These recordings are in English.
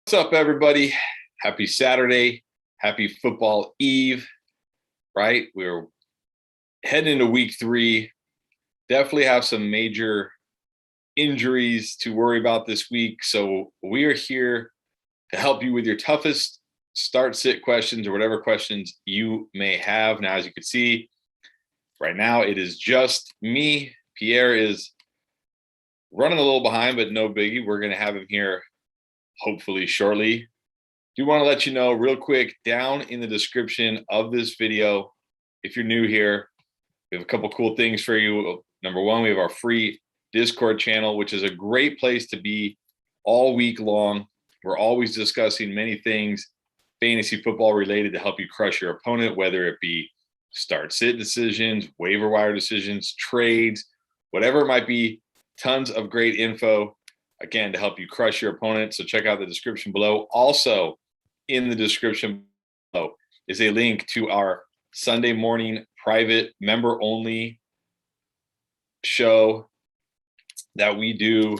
What's up, everybody? Happy Saturday. Happy football eve, right? We're heading into week 3. Definitely have some major injuries to worry about this week. So we are here to help you with your toughest start sit questions or whatever questions you may have. Now, as you can see, right now it is just me. Pierre is running a little behind, but no biggie. We're going to have him here hopefully shortly. Do want to let you know real quick, down in the description of this video, if you're new here, we have a couple cool things for you. Number one, we have our free Discord channel, which is a great place to be all week long. We're always discussing many things fantasy football related to help you crush your opponent, whether it be start sit decisions, waiver wire decisions, trades, whatever it might be. Tons of great info, again, to help you crush your opponent. So check out the description below. Also in the description below is a link to our Sunday morning private member only show that we do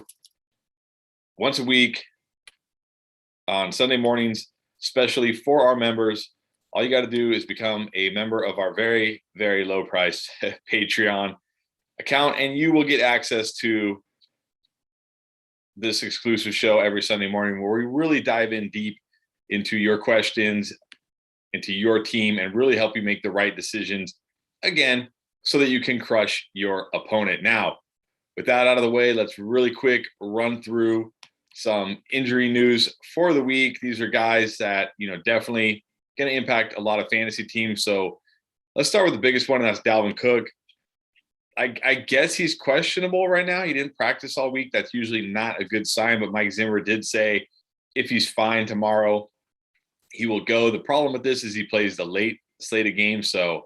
once a week on Sunday mornings, especially for our members. All you got to do is become a member of our very, very low price Patreon account, and you will get access to this exclusive show every Sunday morning where we really dive in deep into your questions, into your team, and really help you make the right decisions, again, so that you can crush your opponent. Now, with that out of the way, let's really quick run through some injury news for the week. These are guys that, definitely going to impact a lot of fantasy teams. So let's start with the biggest one, and that's Dalvin Cook. I guess he's questionable right now. He didn't practice all week. That's usually not a good sign, but Mike Zimmer did say if he's fine tomorrow, he will go. The problem with this is he plays the late slate of games, so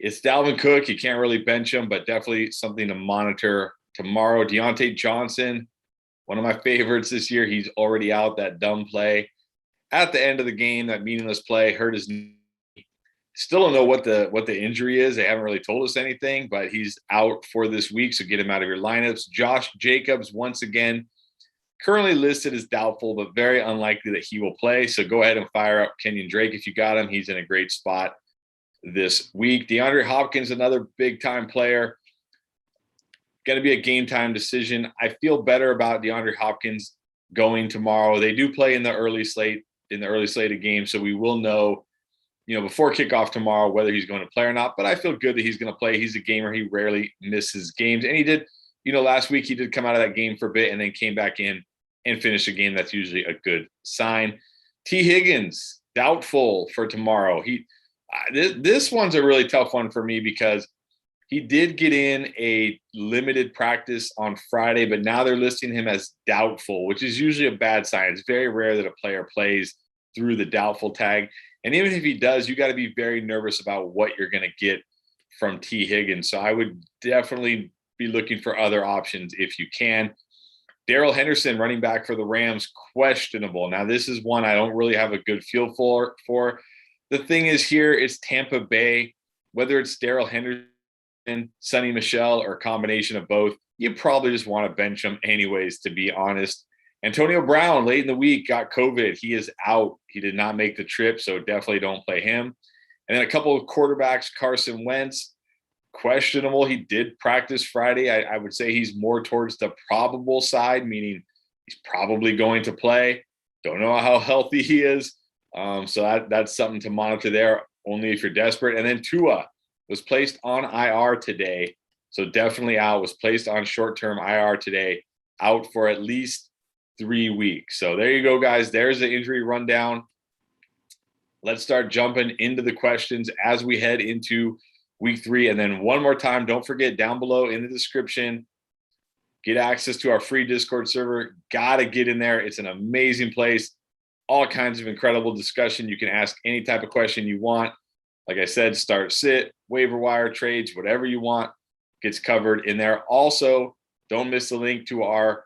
it's Dalvin Cook. You can't really bench him, but definitely something to monitor tomorrow. Deontay Johnson, one of my favorites this year. He's already out. That dumb play at the end of the game, that meaningless play, hurt his knee. Still don't know what the injury is. They haven't really told us anything, but he's out for this week, so get him out of your lineups. Josh Jacobs, once again, currently listed as doubtful, but very unlikely that he will play. So go ahead and fire up Kenyon Drake if you got him. He's in a great spot this week. DeAndre Hopkins, another big-time player. Going to be a game-time decision. I feel better about DeAndre Hopkins going tomorrow. They do play in the early slate of games, so we will know before kickoff tomorrow whether he's going to play or not. But I feel good that he's going to play. He's a gamer. He rarely misses games. And he did, last week he did come out of that game for a bit and then came back in and finished a game. That's usually a good sign. T. Higgins, doubtful for tomorrow. This one's a really tough one for me because he did get in a limited practice on Friday, but now they're listing him as doubtful, which is usually a bad sign. It's very rare that a player plays through the doubtful tag. And even if he does, you got to be very nervous about what you're going to get from T. Higgins. So I would definitely be looking for other options if you can. Darrell Henderson, running back for the Rams, questionable. Now, this is one I don't really have a good feel for. The thing is here, it's Tampa Bay. Whether it's Darrell Henderson, Sonny Michel, or a combination of both, you probably just want to bench him anyways, to be honest. Antonio Brown, late in the week, got COVID. He is out. He did not make the trip, so definitely don't play him. And then a couple of quarterbacks, Carson Wentz, questionable. He did practice Friday. I would say he's more towards the probable side, meaning he's probably going to play. Don't know how healthy he is. So that's something to monitor there, only if you're desperate. And then Tua was placed on IR today. So definitely out, was placed on short-term IR today, out for at least 3 weeks. So there you go, guys. There's the injury rundown. Let's start jumping into the questions as we head into week 3. And then one more time, don't forget, down below in the description, get access to our free Discord server. Gotta get in there. It's an amazing place. All kinds of incredible discussion. You can ask any type of question you want. Like I said, start sit, waiver wire, trades, whatever you want gets covered in there. Also, don't miss the link to our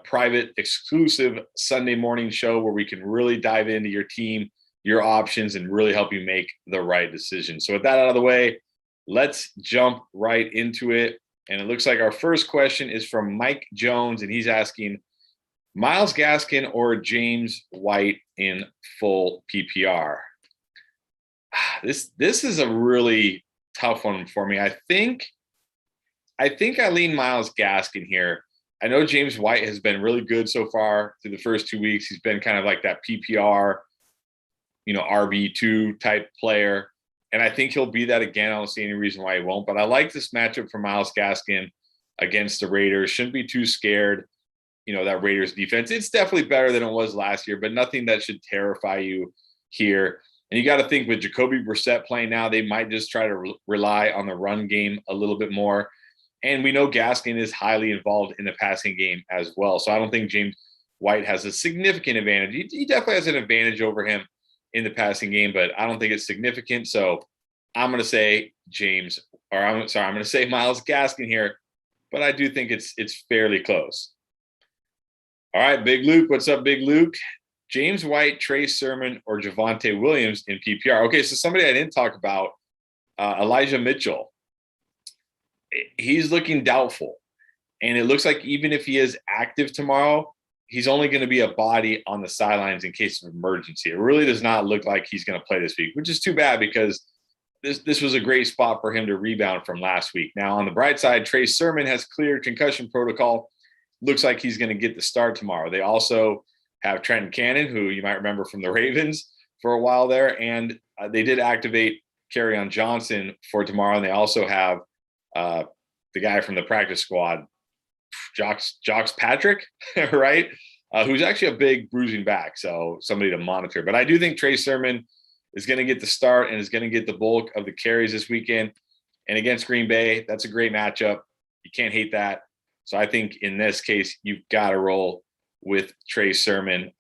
private exclusive Sunday morning show where we can really dive into your team, your options, and really help you make the right decision. So with that out of the way, let's jump right into it. And it looks like our first question is from Mike Jones, and he's asking, Myles Gaskin or James White in full PPR. This is a really tough one for me. I think I lean Myles Gaskin here. I know James White has been really good so far through the first 2 weeks. He's been kind of like that PPR, RB2 type player. And I think he'll be that again. I don't see any reason why he won't. But I like this matchup for Myles Gaskin against the Raiders. Shouldn't be too scared. That Raiders defense. It's definitely better than it was last year, but nothing that should terrify you here. And you got to think with Jacoby Brissett playing now, they might just try to rely on the run game a little bit more. And we know Gaskin is highly involved in the passing game as well. So I don't think James White has a significant advantage. He definitely has an advantage over him in the passing game, but I don't think it's significant. So I'm going to say I'm going to say Myles Gaskin here, but I do think it's fairly close. All right, Big Luke. What's up, Big Luke? James White, Trey Sermon, or Javonte Williams in PPR. Okay, so somebody I didn't talk about, Elijah Mitchell. He's looking doubtful. And it looks like even if he is active tomorrow, he's only going to be a body on the sidelines in case of emergency. It really does not look like he's going to play this week, which is too bad because this was a great spot for him to rebound from last week. Now, on the bright side, Trey Sermon has cleared concussion protocol. Looks like he's going to get the start tomorrow. They also have Trenton Cannon, who you might remember from the Ravens for a while there. And they did activate Kerryon Johnson for tomorrow. And they also have the guy from the practice squad, Jocks Patrick, right? Who's actually a big bruising back. So somebody to monitor. But I do think Trey Sermon is going to get the start and is going to get the bulk of the carries this weekend. And against Green Bay, that's a great matchup. You can't hate that. So I think in this case, you've got to roll with Trey Sermon.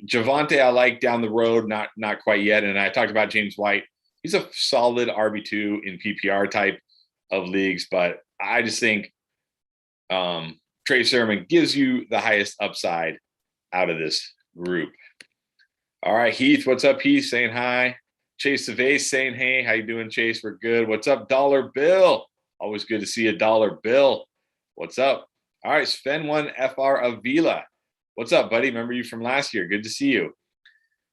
Javonte, I like down the road, not quite yet. And I talked about James White. He's a solid RB2 in PPR type of leagues, but I just think Trey Sermon gives you the highest upside out of this group. All right, Heath, what's up, Heath? Saying hi. Chase Savay saying, hey, how you doing, Chase? We're good. What's up, Dollar Bill? Always good to see a Dollar Bill. What's up? All right, Sven1 FR Avila. What's up, buddy? Remember you from last year. Good to see you.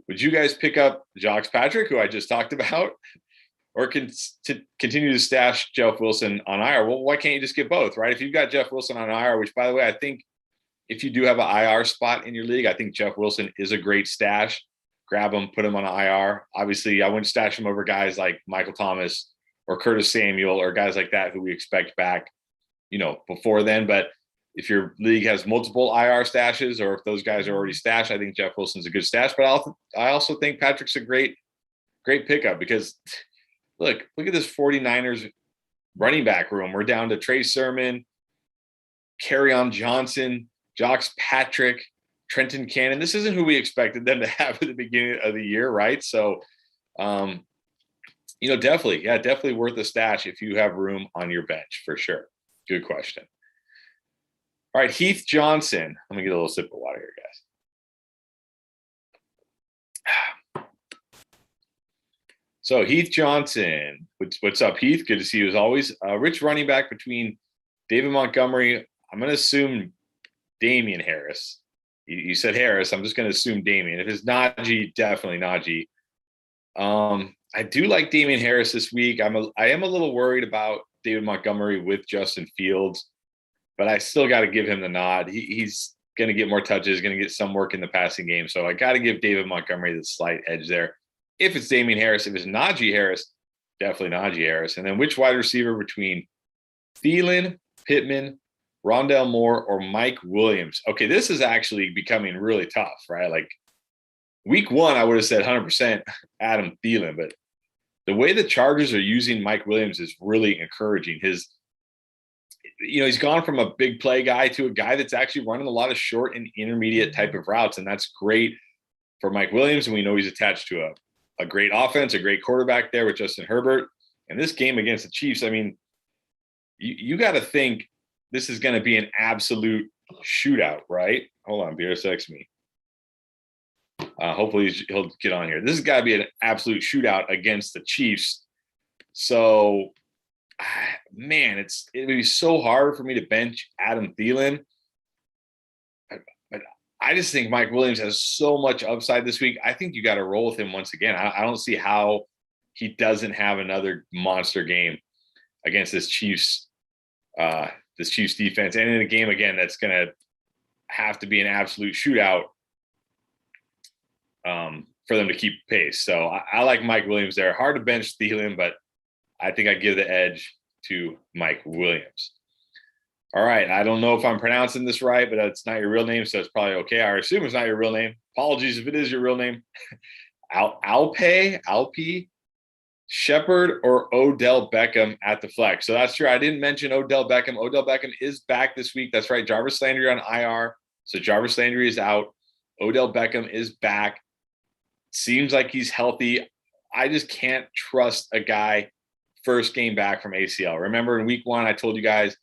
Would you guys pick up Jocks Patrick, who I just talked about, or continue to stash Jeff Wilson on IR? Well, why can't you just get both, right? If you've got Jeff Wilson on IR, which, by the way, I think if you do have an IR spot in your league, I think Jeff Wilson is a great stash. Grab him, put him on an IR. Obviously, I wouldn't stash him over guys like Michael Thomas or Curtis Samuel or guys like that who we expect back, before then. But if your league has multiple IR stashes, or if those guys are already stashed, I think Jeff Wilson's a good stash. But I also think Patrick's a great pickup because look at this 49ers running back room. We're down to Trey Sermon, Kerryon Johnson, Jocks Patrick, Trenton Cannon. This isn't who we expected them to have at the beginning of the year, right? So, definitely worth a stash if you have room on your bench for sure. Good question. All right, Heath Johnson. Let me get a little sip of water here, guys. So Heath Johnson, what's up, Heath? Good to see you as always. Rich running back between David Montgomery. I'm going to assume Damian Harris. You said Harris. I'm just going to assume Damian. If it's Najee, definitely Najee. I do like Damian Harris this week. I am a little worried about David Montgomery with Justin Fields, but I still got to give him the nod. He's going to get more touches, going to get some work in the passing game. So I got to give David Montgomery the slight edge there. If it's Damian Harris, if it's Najee Harris, definitely Najee Harris. And then which wide receiver between Thielen, Pittman, Rondell Moore, or Mike Williams? Okay, this is actually becoming really tough, right? Like week one, I would have said 100% Adam Thielen, but the way the Chargers are using Mike Williams is really encouraging. He's gone from a big play guy to a guy that's actually running a lot of short and intermediate type of routes, and that's great for Mike Williams. And we know he's attached to a great offense, a great quarterback there with Justin Herbert. And this game against the Chiefs, I mean, you got to think this is going to be an absolute shootout, right? Hold on, Beer sex me. Hopefully he'll get on here. This has got to be an absolute shootout against the Chiefs. So, man, it would be so hard for me to bench Adam Thielen. But I just think Mike Williams has so much upside this week. I think you got to roll with him once again. I don't see how he doesn't have another monster game against this Chiefs defense, and in a game again that's going to have to be an absolute shootout for them to keep pace. So I like Mike Williams there. Hard to bench Thielen, but I think I give the edge to Mike Williams. All right. I don't know if I'm pronouncing this right, but it's not your real name, so it's probably okay. I assume it's not your real name. Apologies if it is your real name. Alpe, Shepard, or Odell Beckham at the flex. So that's true. I didn't mention Odell Beckham. Odell Beckham is back this week. That's right. Jarvis Landry on IR. So Jarvis Landry is out. Odell Beckham is back. Seems like he's healthy. I just can't trust a guy first game back from ACL. Remember in week 1, I told you guys,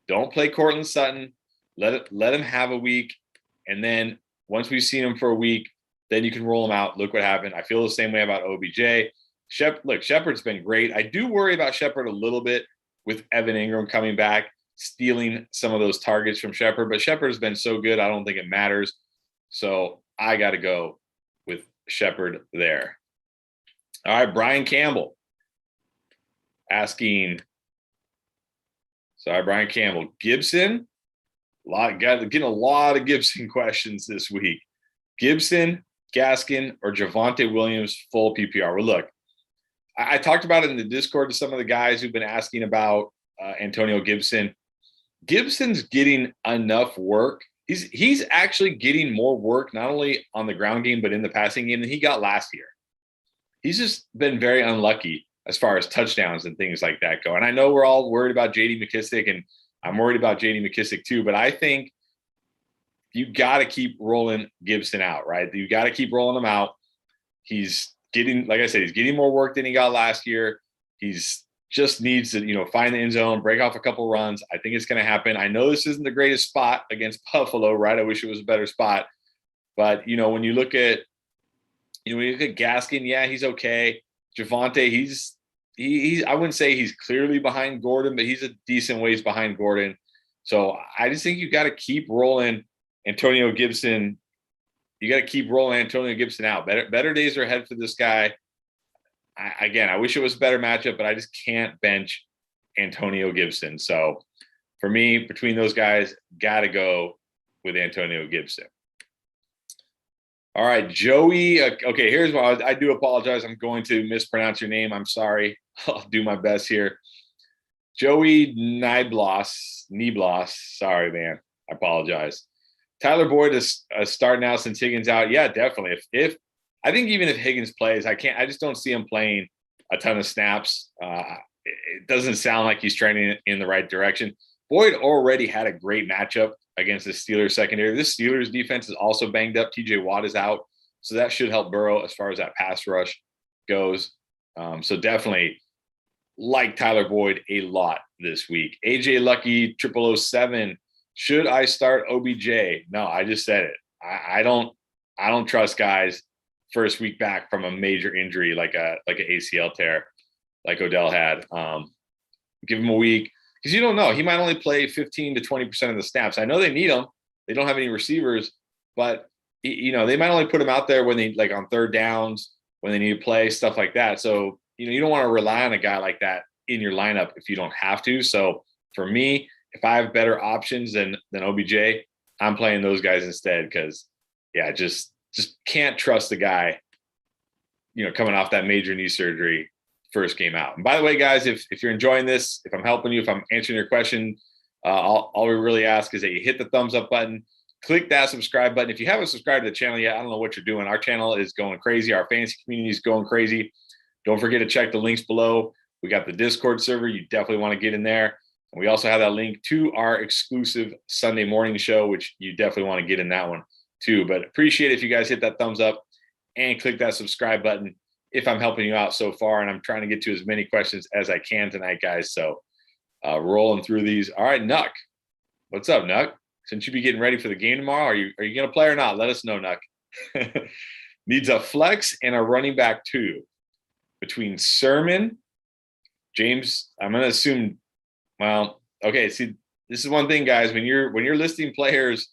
don't play Cortland Sutton. Let him have a week. And then once we've seen him for a week, then you can roll him out. Look what happened. I feel the same way about OBJ. Shepard's been great. I do worry about Shepard a little bit with Evan Ingram coming back, stealing some of those targets from Shepard. But Shepard has been so good, I don't think it matters. So I got to go with Shepard there. All right, Brian Campbell asking. Sorry, Brian Campbell. Gibson, getting a lot of Gibson questions this week. Gibson, Gaskin, or Javonte Williams full PPR? Well, look, I talked about it in the Discord to some of the guys who've been asking about Antonio Gibson. Gibson's getting enough work. He's actually getting more work, not only on the ground game, but in the passing game than he got last year. He's just been very unlucky as far as touchdowns and things like that go. And I know we're all worried about J.D. McKissick, and I'm worried about J.D. McKissick too, but I think you got to keep rolling Gibson out, right? You got to keep rolling him out. He's getting, like I said, he's getting more work than he got last year. He's just needs to, find the end zone, break off a couple runs. I think it's going to happen. I know this isn't the greatest spot against Buffalo, right? I wish it was a better spot. But, when you look at, Gaskin, yeah, he's okay. Javonte, he's I wouldn't say he's clearly behind Gordon, but he's a decent ways behind Gordon. So I just think you got to keep rolling Antonio Gibson. You got to keep rolling Antonio Gibson out. Better days are ahead for this guy. I wish it was a better matchup, but I just can't bench Antonio Gibson. So for me, between those guys, got to go with Antonio Gibson. All right, Joey. Okay, here's what I do apologize. I'm going to mispronounce your name. I'm sorry. I'll do my best here. Joey Niblos. Sorry, man. I apologize. Tyler Boyd is starting out since Higgins out. Yeah, definitely. If I think even if Higgins plays, I just don't see him playing a ton of snaps. It doesn't sound like he's trending in the right direction. Boyd already had a great matchup against the Steelers secondary. This Steelers defense is also banged up. TJ Watt is out. So that should help Burrow as far as that pass rush goes. So definitely like Tyler Boyd a lot this week. AJ Lucky 0007. Should I start OBJ? No, I just said it. I don't trust guys first week back from a major injury like an ACL tear like Odell had. Give him a week. Because you don't know. He might only play 15 to 20% of the snaps. I know they need him. They don't have any receivers, but they might only put him out there when they on third downs, when they need to play, stuff like that. So, you don't want to rely on a guy like that in your lineup if you don't have to. So for me, if I have better options than OBJ, I'm playing those guys instead because, yeah, just can't trust the guy, coming off that major knee surgery first game out. And by the way, guys, if you're enjoying this, if I'm helping you, if I'm answering your question, all we really ask is that you hit the thumbs up button, click that subscribe button. If you haven't subscribed to the channel yet, I don't know what you're doing. Our channel is going crazy. Our fantasy community is going crazy. Don't forget to check the links below. We got the Discord server. You definitely want to get in there. And we also have that link to our exclusive Sunday morning show, which you definitely want to get in that one too. But appreciate it if you guys hit that thumbs up and click that subscribe button if I'm helping you out so far. And I'm trying to get to as many questions as I can tonight, guys. So rolling through these. All right, Nuck. What's up, Nuck? Since you be getting ready for the game tomorrow, are you going to play or not? Let us know, Nuck. Needs a flex and a running back too. Between Sermon, James, I'm going to assume, well, okay, see, this is one thing, guys. When you're listing players,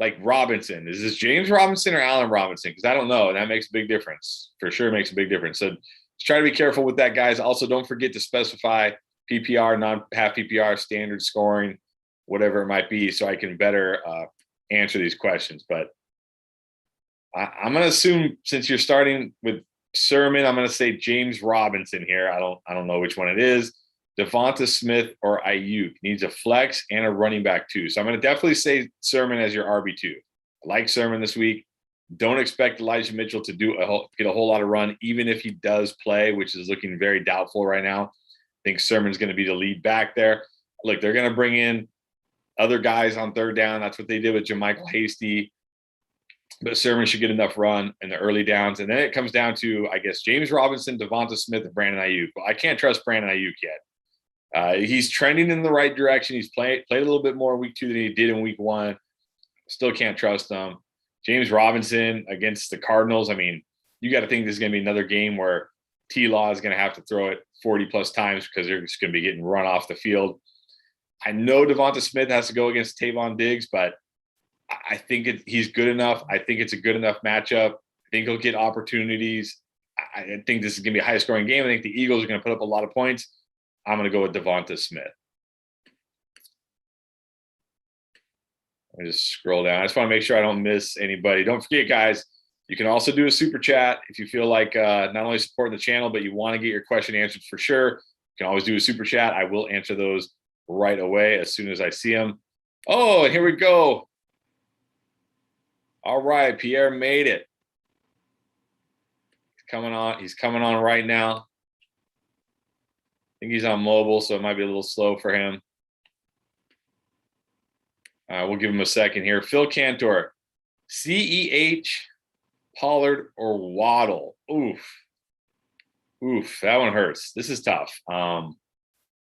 like Robinson. Is this James Robinson or Allen Robinson? Because I don't know. And that makes a big difference. For sure makes a big difference. So just try to be careful with that, guys. Also, don't forget to specify PPR, non-half PPR, standard scoring, whatever it might be, so I can better answer these questions. But I'm going to assume, since you're starting with Sermon, I'm going to say James Robinson here. I don't know which one it is. Devonta Smith or Ayuk needs a flex and a running back too. So I'm going to definitely say Sermon as your RB2. I like Sermon this week. Don't expect Elijah Mitchell to get a whole lot of run, even if he does play, which is looking very doubtful right now. I think Sermon's going to be the lead back there. Look, they're going to bring in other guys on third down. That's what they did with JaMychal Hasty. But Sermon should get enough run in the early downs. And then it comes down to, I guess, James Robinson, Devonta Smith, and Brandon Ayuk. Well, I can't trust Brandon Ayuk yet. He's trending in the right direction. He's played a little bit more in week 2 than he did in week 1. Still can't trust him. James Robinson against the Cardinals. I mean, you got to think this is going to be another game where T-Law is going to have to throw it 40-plus times because they're just going to be getting run off the field. I know Devonta Smith has to go against Tavon Diggs, but I think he's good enough. I think it's a good enough matchup. I think he'll get opportunities. I think this is going to be a high-scoring game. I think the Eagles are going to put up a lot of points. I'm going to go with Devonta Smith. Let me just scroll down. I just want to make sure I don't miss anybody. Don't forget, guys, you can also do a super chat if you feel like not only supporting the channel, but you want to get your question answered for sure. You can always do a super chat. I will answer those right away as soon as I see them. Oh, and here we go. All right, Pierre made it. He's coming on. He's coming on right now. I think he's on mobile, so it might be a little slow for him. We'll give him a second here. Phil Cantor, CEH, Pollard, or Waddle? Oof, that one hurts. This is tough. I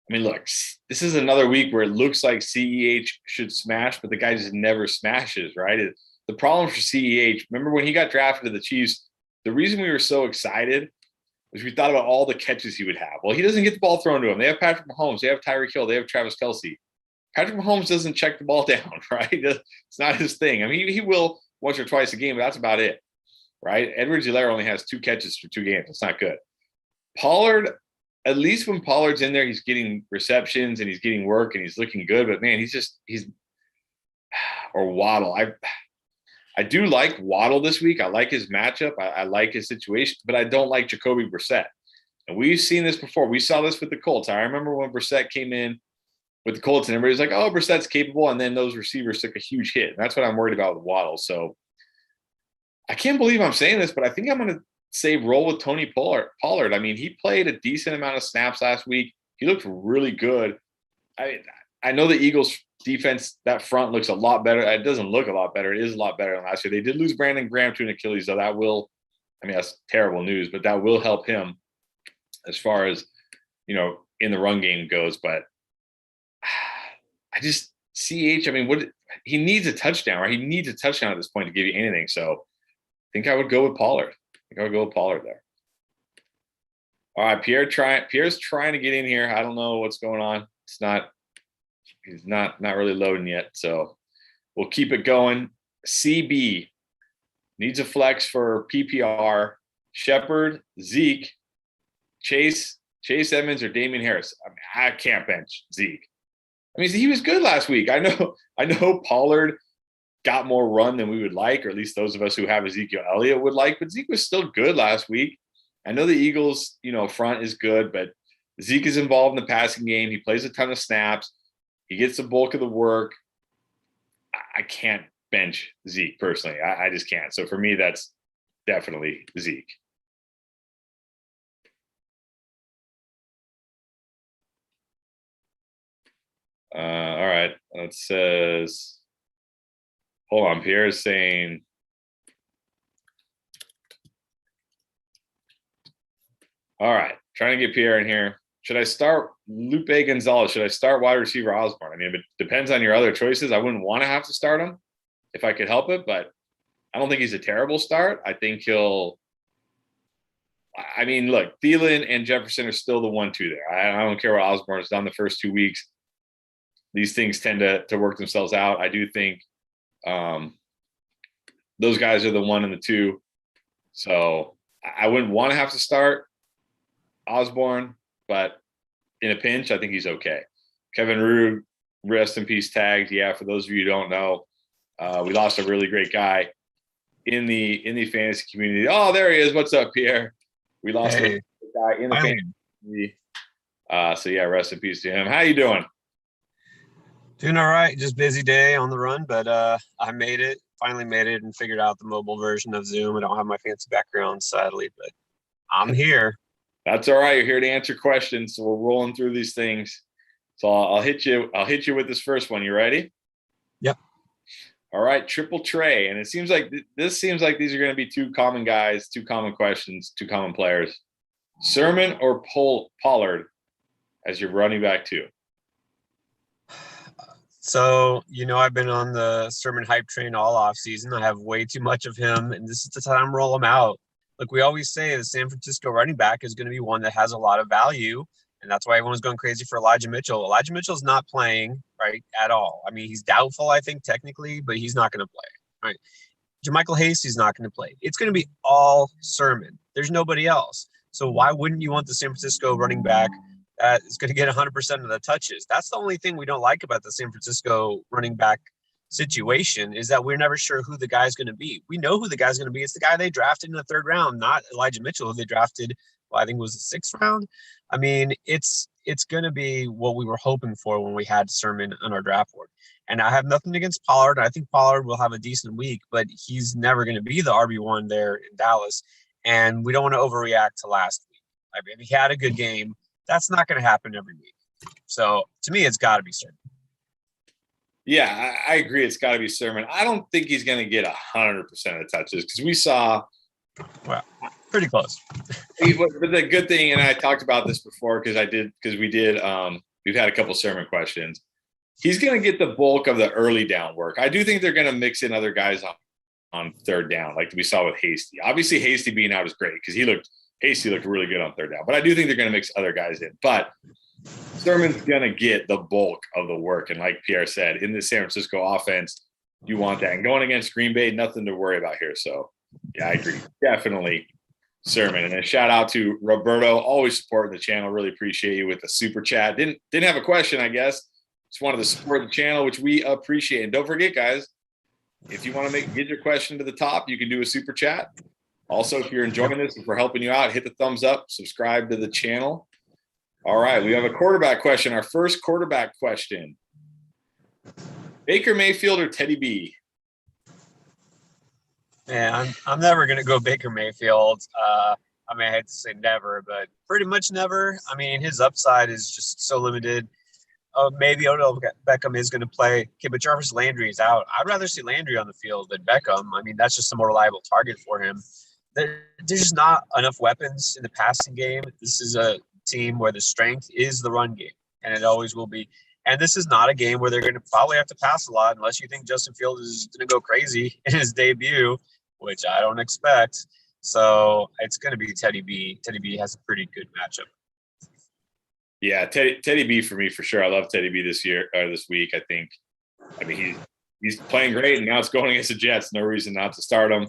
mean, look, this is another week where it looks like CEH should smash, but the guy just never smashes, right? The problem for CEH, remember when he got drafted to the Chiefs, the reason we were so excited was we thought about all the catches he would have. Well, he doesn't get the ball thrown to him. They have Patrick Mahomes. They have Tyreek Hill. They have Travis Kelce. Patrick Mahomes doesn't check the ball down, right? It's not his thing. I mean, he will once or twice a game, but that's about it, right? Edwards-Helaire only has 2 catches for 2 games. It's not good. Pollard, at least when Pollard's in there, he's getting receptions and he's getting work and he's looking good. But, man, he's or Waddle. I do like Waddle this week. I like his matchup. I like his situation, but I don't like Jacoby Brissett. And we've seen this before. We saw this with the Colts. I remember when Brissett came in with the Colts and everybody's like, oh, Brissett's capable. And then those receivers took a huge hit. And that's what I'm worried about with Waddle. So I can't believe I'm saying this, but I think I'm going to say roll with Tony Pollard. I mean, he played a decent amount of snaps last week. He looked really good. I know the Eagles defense, that front looks a lot better. It doesn't look a lot better. It is a lot better than last year. They did lose Brandon Graham to an Achilles, though. That will, I mean, that's terrible news, but that will help him as far as, in the run game goes. But I just, CH, I mean, he needs a touchdown, right? He needs a touchdown at this point to give you anything. So I think I would go with Pollard. there. All right, Pierre's trying to get in here. I don't know what's going on. He's not really loading yet. So we'll keep it going. CB needs a flex for PPR. Shepard, Zeke, Chase Edmonds, or Damian Harris. I mean, I can't bench Zeke. I mean, he was good last week. I know Pollard got more run than we would like, or at least those of us who have Ezekiel Elliott would like, but Zeke was still good last week. I know the Eagles, front is good, but Zeke is involved in the passing game. He plays a ton of snaps. He gets the bulk of the work. I can't bench Zeke personally. I just can't. So for me, that's definitely Zeke. All right. It says, hold on. Pierre is saying, all right, trying to get Pierre in here. Should I start Lupe Gonzalez? Should I start wide receiver Osborne? I mean, it depends on your other choices. I wouldn't want to have to start him if I could help it, but I don't think he's a terrible start. I think look, Thielen and Jefferson are still the 1-2 there. I don't care what Osborne has done the first 2 weeks. These things tend to work themselves out. I do think Those guys are the 1 and the 2. So I wouldn't want to have to start Osborne, but in a pinch, I think he's okay. Kevin Rue, rest in peace, tagged. Yeah, for those of you who don't know, we lost a really great guy in the fantasy community. Oh, there he is. What's up, Pierre? We lost a guy in the fantasy community. So yeah, rest in peace to him. How you doing? Doing all right. Just busy day on the run, but I made it. Finally made it and figured out the mobile version of Zoom. I don't have my fancy background, sadly, but I'm here. That's all right. You're here to answer questions, so we're rolling through these things. So I'll hit you with this first one. You ready? Yep. All right, Triple Trey, and it seems like these are going to be 2 common guys, 2 common questions, 2 common players. Sermon or Pollard as your running back 2? So, I've been on the Sermon hype train all off season. I have way too much of him, and this is the time to roll him out. Like we always say, the San Francisco running back is going to be one that has a lot of value, and that's why everyone's going crazy for Elijah Mitchell. Elijah Mitchell's not playing, right, at all. I mean, he's doubtful, I think, technically, but he's not going to play, right? JaMychal Hasty's not going to play. It's going to be all Sermon. There's nobody else. So why wouldn't you want the San Francisco running back that is going to get 100% of the touches? That's the only thing we don't like about the San Francisco running back situation, is that we're never sure who the guy's going to be. We know who the guy's going to be. It's the guy they drafted in the 3rd round, not Elijah Mitchell, who they drafted, well, I think it was the 6th round. I mean, it's going to be what we were hoping for when we had Sermon on our draft board. And I have nothing against Pollard. I think Pollard will have a decent week, but he's never going to be the RB1 there in Dallas. And we don't want to overreact to last week. I mean, he had a good game. That's not going to happen every week. So to me, it's got to be Sermon. Yeah, I agree. It's got to be Sermon. I don't think he's going to get 100% of the touches because we saw. Well, pretty close. But the good thing, and I talked about this before we've had a couple Sermon questions. He's going to get the bulk of the early down work. I do think they're going to mix in other guys on 3rd down, like we saw with Hasty. Obviously, Hasty being out is great because Hasty looked really good on 3rd down. But I do think they're going to mix other guys in. But Sermon's going to get the bulk of the work. And like Pierre said, in the San Francisco offense, you want that. And going against Green Bay, nothing to worry about here. So, yeah, I agree. Definitely Sermon. And a shout out to Roberto, always supporting the channel. Really appreciate you with the super chat. Didn't have a question, I guess. Just wanted to support the channel, which we appreciate. And don't forget, guys, if you want to get your question to the top, you can do a super chat. Also, if you're enjoying this, if we're helping you out, hit the thumbs up, subscribe to the channel. All right, we have a quarterback question. Our first quarterback question. Baker Mayfield or Teddy B? Man, I'm never going to go Baker Mayfield. I mean, I hate to say never, but pretty much never. I mean, his upside is just so limited. Maybe Odell Beckham is going to play. Okay, but Jarvis Landry is out. I'd rather see Landry on the field than Beckham. I mean, that's just a more reliable target for him. There's just not enough weapons in the passing game. This is a team where the strength is the run game, and it always will be. And this is not a game where they're going to probably have to pass a lot unless you think Justin Fields is going to go crazy in his debut, which I don't expect. So it's going to be Teddy B. Teddy B has a pretty good matchup. Yeah, Teddy B for me for sure. I love Teddy B this week. I mean, he's playing great, and now it's going against the Jets. No reason not to start him.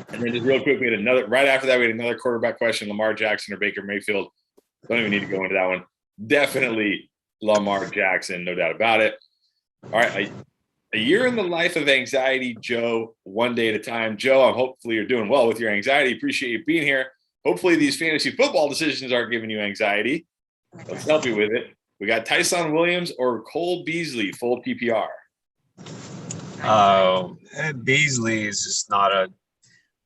And then just real quick, right after that, we had another quarterback question: Lamar Jackson or Baker Mayfield. Don't even need to go into that one. Definitely Lamar Jackson, no doubt about it. All right, a year in the life of anxiety, Joe, one day at a time. Joe, hopefully you're doing well with your anxiety. Appreciate you being here. Hopefully these fantasy football decisions aren't giving you anxiety. Let's help you with it. We got Tyson Williams or Cole Beasley, full PPR. Beasley is just not a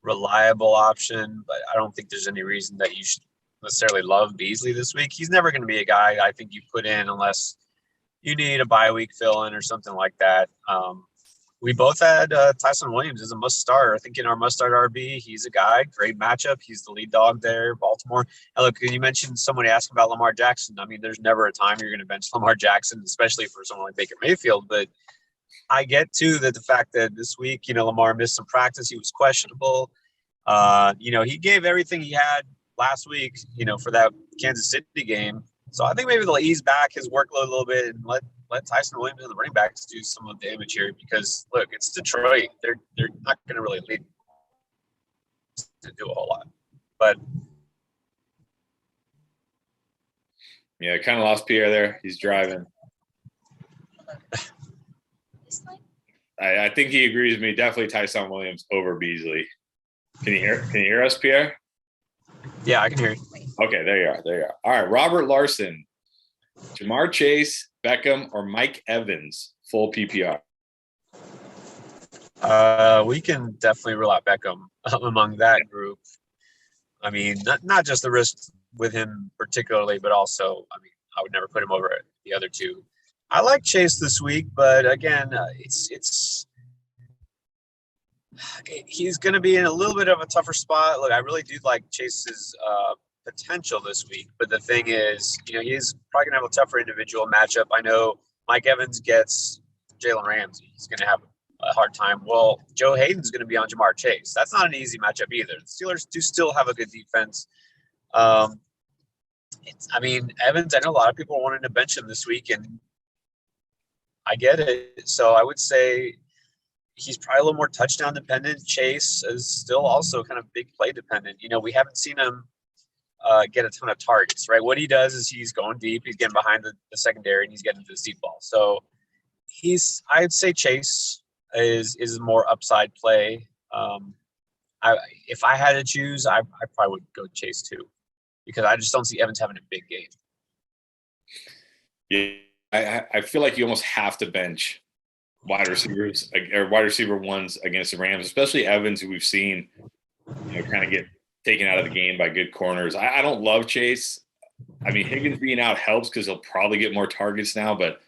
reliable option, but I don't think there's any reason that you should necessarily love Beasley this week. He's never going to be a guy I think you put in unless you need a bye week fill in or something like that. We both had Tyson Williams as a must start. I think in our must start RB, he's a guy, great matchup. He's the lead dog there, Baltimore. And look, you mentioned somebody asking about Lamar Jackson. I mean, there's never a time you're going to bench Lamar Jackson, especially for someone like Baker Mayfield. But I get too that the fact that this week, Lamar missed some practice. He was questionable. He gave everything he had last week, for that Kansas City game. So I think maybe they'll ease back his workload a little bit and let Tyson Williams and the running backs do some of the damage here because look, it's Detroit. They're not going to really lead to do a whole lot. But Yeah, kind of lost Pierre there. He's driving. I think he agrees with me. Definitely Tyson Williams over Beasley. Can you hear us, Pierre? Yeah, I can hear you. Okay, there you are. There you are. All right, Robert Larson, Jamar Chase, Beckham, or Mike Evans, full PPR. We can definitely rule out Beckham among that group. I mean, not just the risk with him particularly, but also, I mean, I would never put him over the other two. I like Chase this week, but again, he's going to be in a little bit of a tougher spot. Look, I really do like Chase's potential this week, but the thing is, he's probably going to have a tougher individual matchup. I know Mike Evans gets Jalen Ramsey. He's going to have a hard time. Well, Joe Hayden's going to be on Jamar Chase. That's not an easy matchup either. The Steelers do still have a good defense. Evans, I know a lot of people are wanting to bench him this week, and I get it. So I would say he's probably a little more touchdown dependent. Chase is still also kind of big play dependent. We haven't seen him get a ton of targets, right? What he does is he's going deep, he's getting behind the secondary, and he's getting to the deep ball. So I'd say Chase is more upside play. If I had to choose, I probably would go Chase too, because I just don't see Evans having a big game. Yeah, I feel like you almost have to bench wide receivers or wide receiver ones against the Rams, especially Evans, who we've seen, kind of get taken out of the game by good corners. I don't love Chase. I mean, Higgins being out helps because he'll probably get more targets now, but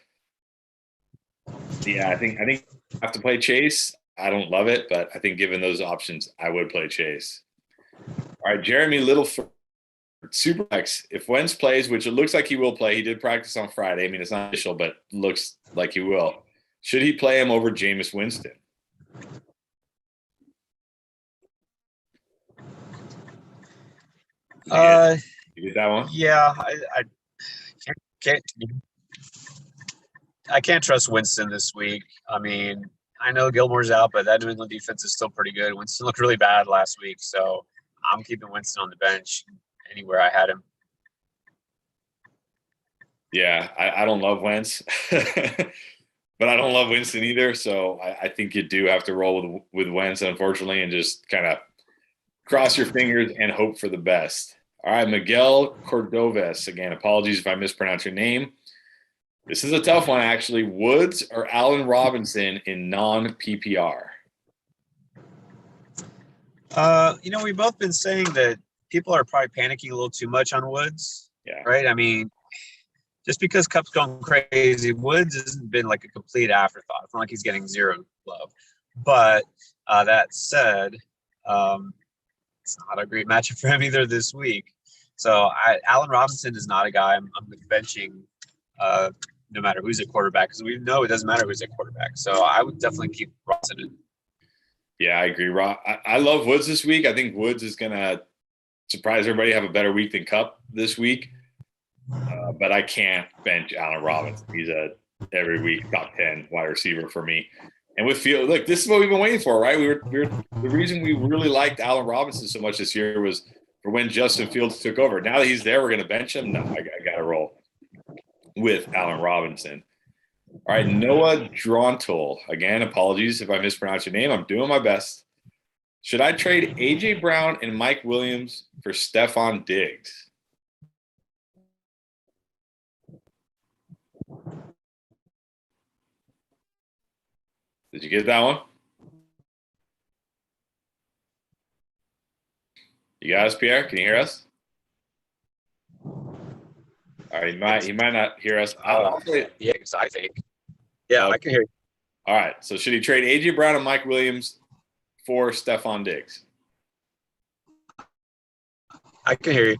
yeah, I think I have to play Chase. I don't love it, but I think given those options, I would play Chase. All right, Jeremy Littleford, Superflex. If Wentz plays, which it looks like he will play, he did practice on Friday. I mean, it's not official, but looks like he will. Should he play him over Jameis Winston? You get that one? Yeah, I can't trust Winston this week. I mean, I know Gilmore's out, but that New England defense is still pretty good. Winston looked really bad last week, so I'm keeping Winston on the bench anywhere I had him. Yeah, I don't love Wentz, but I don't love Winston either. So I think you do have to roll with Wentz, unfortunately, and just kind of cross your fingers and hope for the best. All right, Miguel Cordovez. Again, apologies if I mispronounce your name. This is a tough one, actually. Woods or Allen Robinson in non-PPR? We've both been saying that people are probably panicking a little too much on Woods. Yeah. Right? I mean, just because Cup's going crazy, Woods hasn't been like a complete afterthought. It's not like he's getting zero love. But that said, it's not a great matchup for him either this week. So Allen Robinson is not a guy I'm benching no matter who's at quarterback, because we know it doesn't matter who's at quarterback. So I would definitely keep Robinson in. Yeah, I agree, Rob. I love Woods this week. I think Woods is going to surprise everybody, have a better week than Cup this week. But I can't bench Allen Robinson. He's a every week top 10 wide receiver for me. And with Field, look, this is what we've been waiting for, right? The reason we really liked Allen Robinson so much this year was for when Justin Fields took over. Now that he's there, we're going to bench him. No, I got to roll with Allen Robinson. All right, Noah Drontel. Again, apologies if I mispronounce your name. I'm doing my best. Should I trade A.J. Brown and Mike Williams for Stephon Diggs? Did you get that one? You got us, Pierre? Can you hear us? All right, he might not hear us. Yeah, I think. Yeah, okay. I can hear you. All right, so should he trade A.J. Brown and Mike Williams for Stephon Diggs? I can hear you.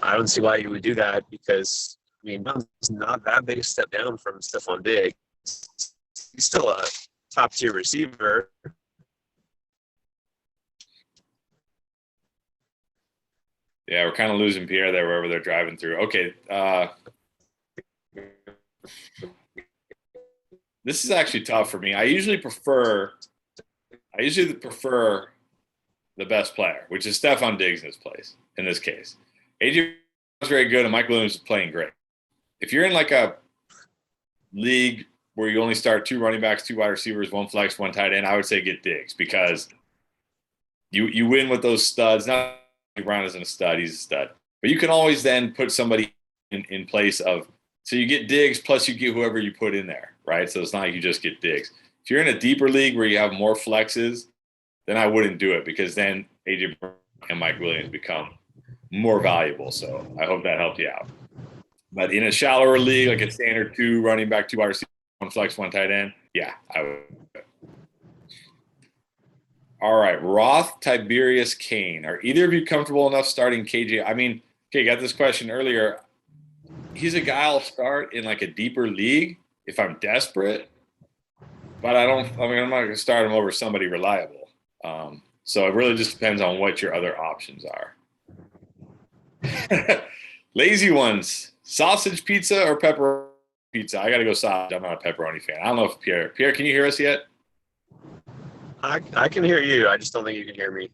I don't see why you would do that because, I mean, it's not that big a step down from Stephon Diggs. He's still a top-tier receiver. Yeah, we're kind of losing Pierre there wherever they're driving through. Okay. This is actually tough for me. I usually prefer the best player, which is Stephon Diggs in this case. AJ is very good and Mike Williams is playing great. If you're in like a league where you only start 2 running backs, 2 wide receivers, 1 flex, 1 tight end, I would say get Diggs because you win with those studs. Not Brown isn't a stud, he's a stud. But you can always then put somebody in place of, so you get Diggs plus you get whoever you put in there, right? So it's not like you just get Diggs. If you're in a deeper league where you have more flexes, then I wouldn't do it because then AJ Brown and Mike Williams become more valuable. So I hope that helped you out. But in a shallower league, like a standard 2 running back, 2 wide receiver, 1 flex, 1 tight end, yeah, I would. All right, Roth, Tiberius, Kane. Are either of you comfortable enough starting KJ? I mean, okay, got this question earlier. He's a guy I'll start in like a deeper league if I'm desperate, but I'm not going to start him over somebody reliable. So it really just depends on what your other options are. Lazy ones, sausage pizza or pepperoni pizza? I got to go sausage. I'm not a pepperoni fan. I don't know if Pierre, can you hear us yet? I can hear you. I just don't think you can hear me.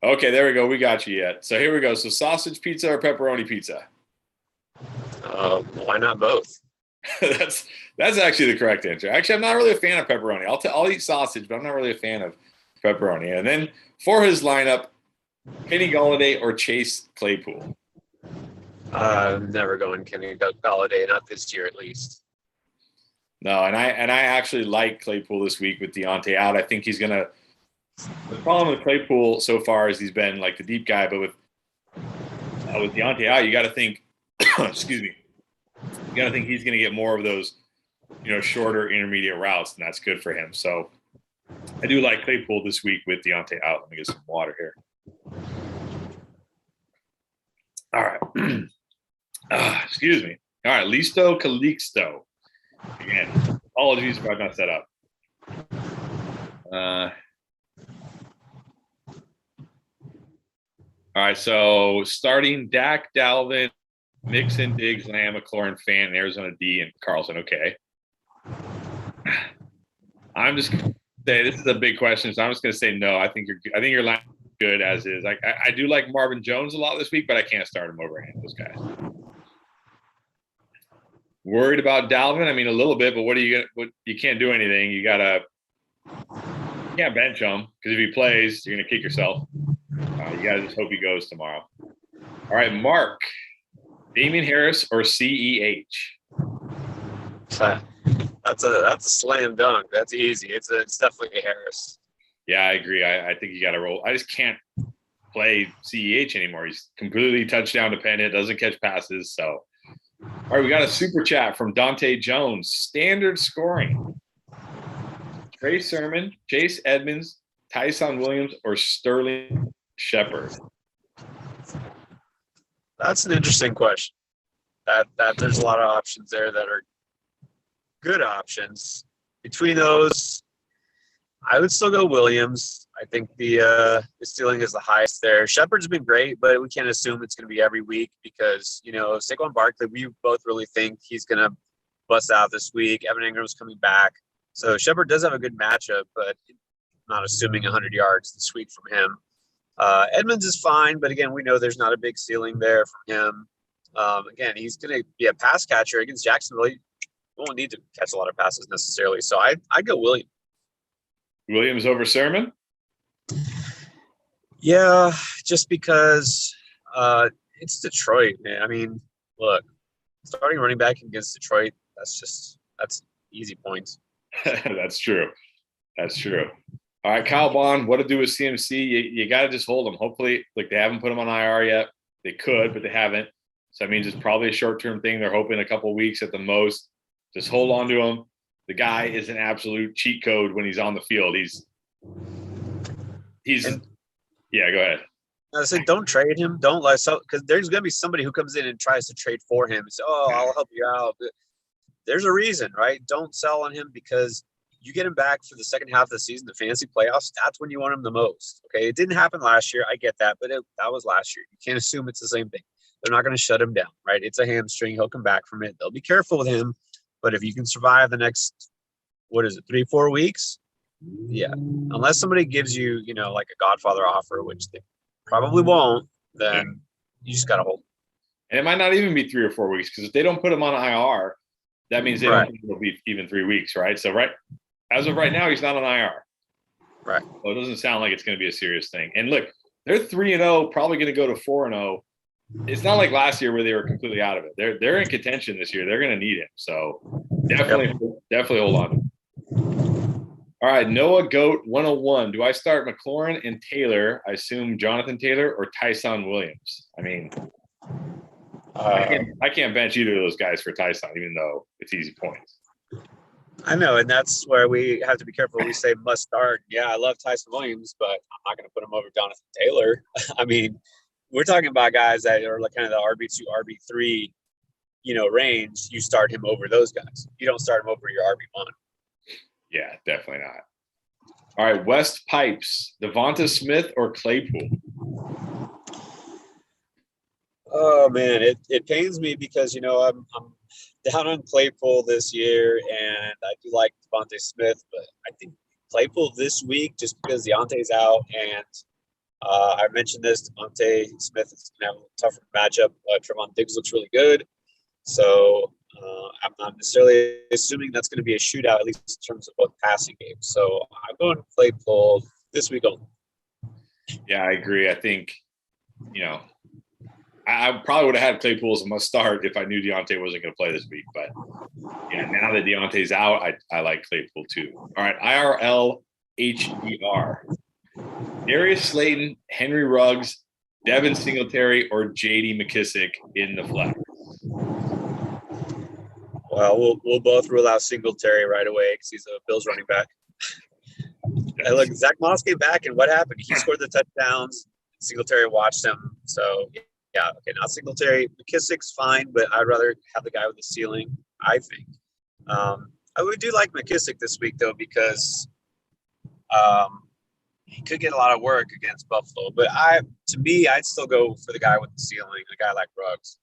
Okay, there we go. We got you yet. So here we go. So sausage pizza or pepperoni pizza? Why not both? That's actually the correct answer. Actually, I'm not really a fan of pepperoni. I'll eat sausage, but I'm not really a fan of pepperoni. And then for his lineup, Kenny Golladay or Chase Claypool? Never going Kenny Golladay, not this year at least. No, and I actually like Claypool this week with Deontay out. I think he's gonna. The problem with Claypool so far is he's been like the deep guy, but with Deontay out, you got to think. Excuse me. You got to think he's going to get more of those, shorter intermediate routes, and that's good for him. So I do like Claypool this week with Deontay out. Let me get some water here. All right. Excuse me. All right. Listo Calixto. Again, apologies if I messed that up. All right. So starting Dak, Dalvin, Mixon, Diggs, Lamb, McLaurin, Fant, Arizona D, and Carlson. Okay. I'm just going to say this is a big question, so I'm just going to say no. I think your line is good as is. I do like Marvin Jones a lot this week, but I can't start him over any of those guys. Worried about Dalvin? I mean, a little bit, but what you can't do anything. You can't bench him because if he plays, you're going to kick yourself. You got to just hope he goes tomorrow. All right, Mark. Damian Harris or CEH? That's a slam dunk. That's easy. It's definitely Harris. Yeah, I agree. I think you got to roll. I just can't play CEH anymore. He's completely touchdown dependent, doesn't catch passes. So, all right, we got a super chat from Dante Jones. Standard scoring. Trey Sermon, Chase Edmonds, Tyson Williams, or Sterling Shepard? That's an interesting question. That there's a lot of options there that are good options. Between those, I would still go Williams. I think the ceiling is the highest there. Shepard's been great, but we can't assume it's going to be every week because, Saquon Barkley, we both really think he's going to bust out this week. Evan Ingram's coming back. So Shepard does have a good matchup, but not assuming 100 yards this week from him. Edmonds is fine, but again, we know there's not a big ceiling there from him. Again, he's going to be a pass catcher against Jacksonville. He won't need to catch a lot of passes necessarily. So I go Williams. Williams over Sermon? Yeah, just because it's Detroit, man. I mean, look, starting running back against Detroit, that's easy points. That's true. All right, Kyle Bond, what to do with CMC? You got to just hold him. Hopefully, they haven't put him on IR yet. They could, but they haven't. So that means it's probably a short-term thing. They're hoping a couple of weeks at the most. Just hold on to him. The guy is an absolute cheat code when he's on the field. Yeah, go ahead. I said, don't trade him. Don't because there's going to be somebody who comes in and tries to trade for him. So, I'll help you out. But there's a reason, right? Don't sell on him because you get him back for the second half of the season, the fantasy playoffs, that's when you want him the most. Okay. It didn't happen last year. I get that, but that was last year. You can't assume it's the same thing. They're not going to shut him down, right? It's a hamstring. He'll come back from it. They'll be careful with him. But if you can survive the next, 3-4 weeks? Yeah. Unless somebody gives you, like a Godfather offer, which they probably won't, then you just got to hold. And it might not even be 3 or 4 weeks, because if they don't put him on IR, that means they don't think it'll be even 3 weeks, right? So as of right now, he's not on IR. Right. So it doesn't sound like it's going to be a serious thing. And look, they're 3-0, probably going to go to 4-0. It's not like last year where they were completely out of it. They're in contention this year. They're going to need him. So definitely hold on. All right, Noah Goat 101. Do I start McLaurin and Taylor? I assume Jonathan Taylor or Tyson Williams. I mean, I can't bench either of those guys for Tyson, even though it's easy points. I know, and that's where we have to be careful. We say must start. Yeah, I love Tyson Williams, but I'm not going to put him over Jonathan Taylor. I mean, we're talking about guys that are like kind of the RB2, RB3, range. You start him over those guys. You don't start him over your RB1. Yeah, definitely not. All right, West Pipes, Devonta Smith or Claypool? Oh man, it pains me because I'm down on Claypool this year, and I do like Devonta Smith, but I think Claypool this week, just because Deontay's out, and I mentioned this, Devonta Smith is going to have a tougher matchup. Trevon Diggs looks really good, so I'm not necessarily assuming that's going to be a shootout, at least in terms of both passing games. So I'm going to Claypool this week only. Yeah, I agree. I think, I probably would have had Claypool as a must start if I knew Deontay wasn't going to play this week. But yeah, now that Deontay's out, I like Claypool too. All right, IRL HDR. Darius Slayton, Henry Ruggs, Devin Singletary, or J.D. McKissick in the flex? Well, we'll both rule out Singletary right away because he's a Bills running back. And look, Zach Moss came back, and what happened? He scored the touchdowns. Singletary watched him. So, yeah, okay, not Singletary. McKissick's fine, but I'd rather have the guy with the ceiling, I think. I would do like McKissick this week, though, because he could get a lot of work against Buffalo. But to me, I'd still go for the guy with the ceiling, a guy like Ruggs.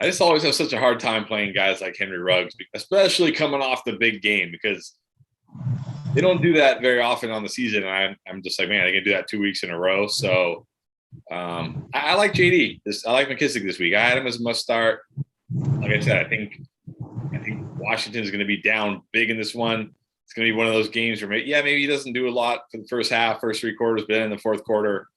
I just always have such a hard time playing guys like Henry Ruggs, especially coming off the big game, because they don't do that very often on the season. And I'm just like, man, they can do that 2 weeks in a row. So I like JD. I like McKissick this week. I had him as a must start. Like I said, I think Washington's going to be down big in this one. It's going to be one of those games where maybe he doesn't do a lot for the first half, first 3 quarters, but then in the fourth quarter,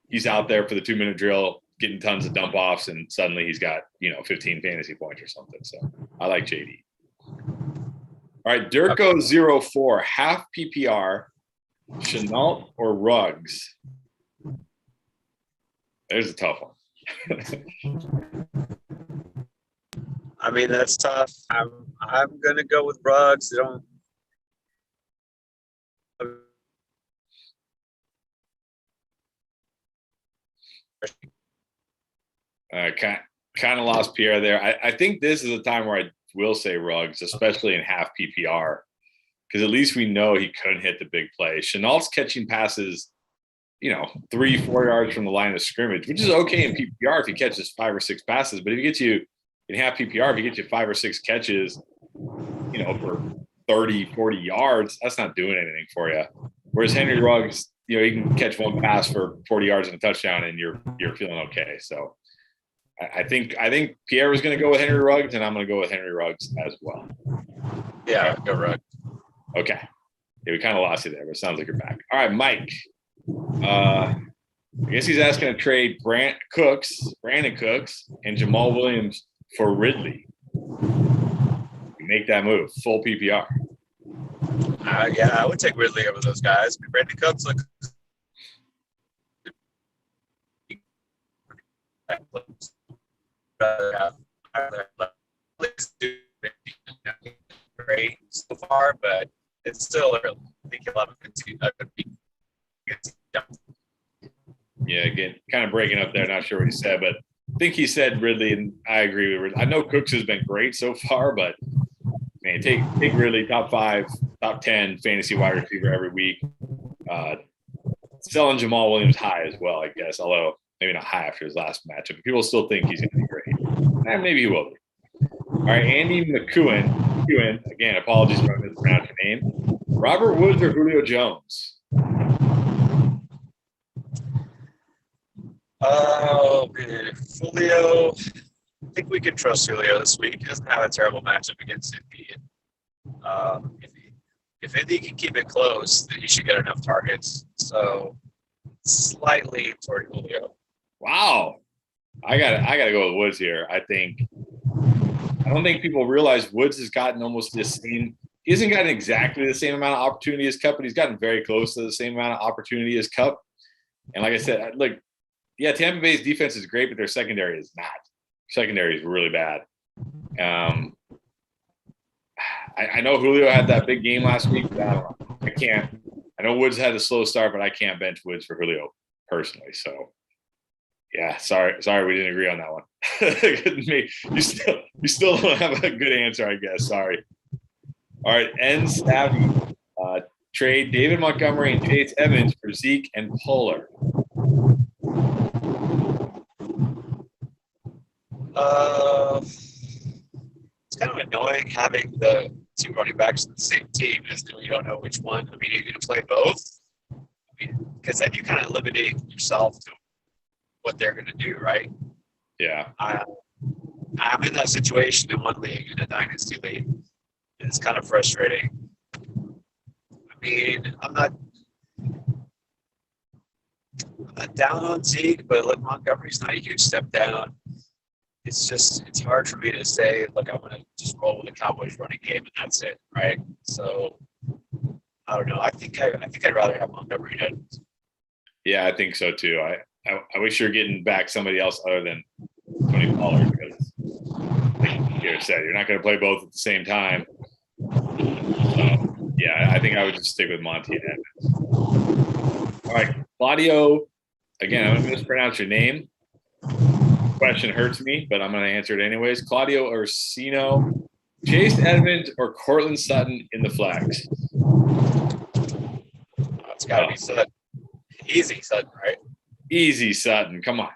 he's out there for the 2-minute drill, getting tons of dump offs, and suddenly he's got 15 fantasy points or something. So I like JD. All right, Durko04, half PPR, Chenault or Ruggs? There's a tough one. I mean, that's tough. I'm gonna go with Ruggs. They don't. Kind of lost Pierre there. I think this is a time where I will say Ruggs, especially in half PPR, because at least we know he couldn't hit the big play. Chenault's catching passes, 3-4 yards from the line of scrimmage, which is okay in PPR if he catches 5 or 6 passes. But if he gets you in half PPR, if he gets you 5 or 6 catches, for 30, 40 yards, that's not doing anything for you. Whereas Henry Ruggs, he can catch 1 pass for 40 yards and a touchdown, and you're feeling okay. So I think Pierre was going to go with Henry Ruggs, and I'm going to go with Henry Ruggs as well. Yeah, go Ruggs. Okay. Yeah, we kind of lost you there, but it sounds like you're back. All right, Mike. I guess he's asking to trade Brandon Cooks, and Jamal Williams for Ridley. Make that move, full PPR. Yeah, I would take Ridley over those guys. Brandon Cooks looks great so far, but it's still early. I think he'll have a good week. Yeah, again, kind of breaking up there. Not sure what he said, but I think he said Ridley, and I agree with Ridley. I know Cooks has been great so far, but man, mean, take really top 5, top 10 fantasy wide receiver every week. Selling Jamal Williams high as well, I guess, although maybe not high after his last matchup. People still think he's going to be great. Maybe he will be. All right, Andy McEwen. Again, apologies if I mispronounced your name. Robert Woods or Julio Jones? Oh, man. Julio. I think we can trust Julio this week. He doesn't have a terrible matchup against Indy. If Indy can keep it close, then he should get enough targets. So slightly toward Julio. Wow. I gotta go with Woods here. I don't think people realize Woods has gotten almost the same. He hasn't gotten exactly the same amount of opportunity as Cup, but he's gotten very close to the same amount of opportunity as Cup. And like I said, Tampa Bay's defense is great, but their secondary is not. Secondary is really bad. I know Julio had that big game last week, but I don't know. I can't. I know Woods had a slow start, but I can't bench Woods for Julio personally. So, yeah, sorry, we didn't agree on that one. You still don't have a good answer, I guess. Sorry. All right, N Savvy. Trade David Montgomery and Chase Evans for Zeke and Pollard. It's kind of annoying having the 2 running backs on the same team, as you don't know which one. I mean, you're going to play both. Because then you kind of eliminate yourself to what they're going to do, right? Yeah. I'm in that situation in one league, in a Dynasty league. And it's kind of frustrating. I mean, I'm not down on Zeke, but look, Montgomery's not a huge step down. It's hard for me to say, look, I'm going to just roll with the Cowboys running game and that's it, right? So I don't know. I think I'd rather have Montgomery than. Yeah, I think so too. I wish you're getting back somebody else other than Tony Pollard, because like you said, you're not going to play both at the same time. So, yeah, I think I would just stick with Monty and Evans. All right, Claudio. Again, I'm going to mispronounce your name. Question hurts me, but I'm going to answer it anyways. Claudio Orsino, Chase Edmonds, or Cortland Sutton in the flex? It's got to be Sutton. Easy Sutton, right? Easy Sutton. Come on.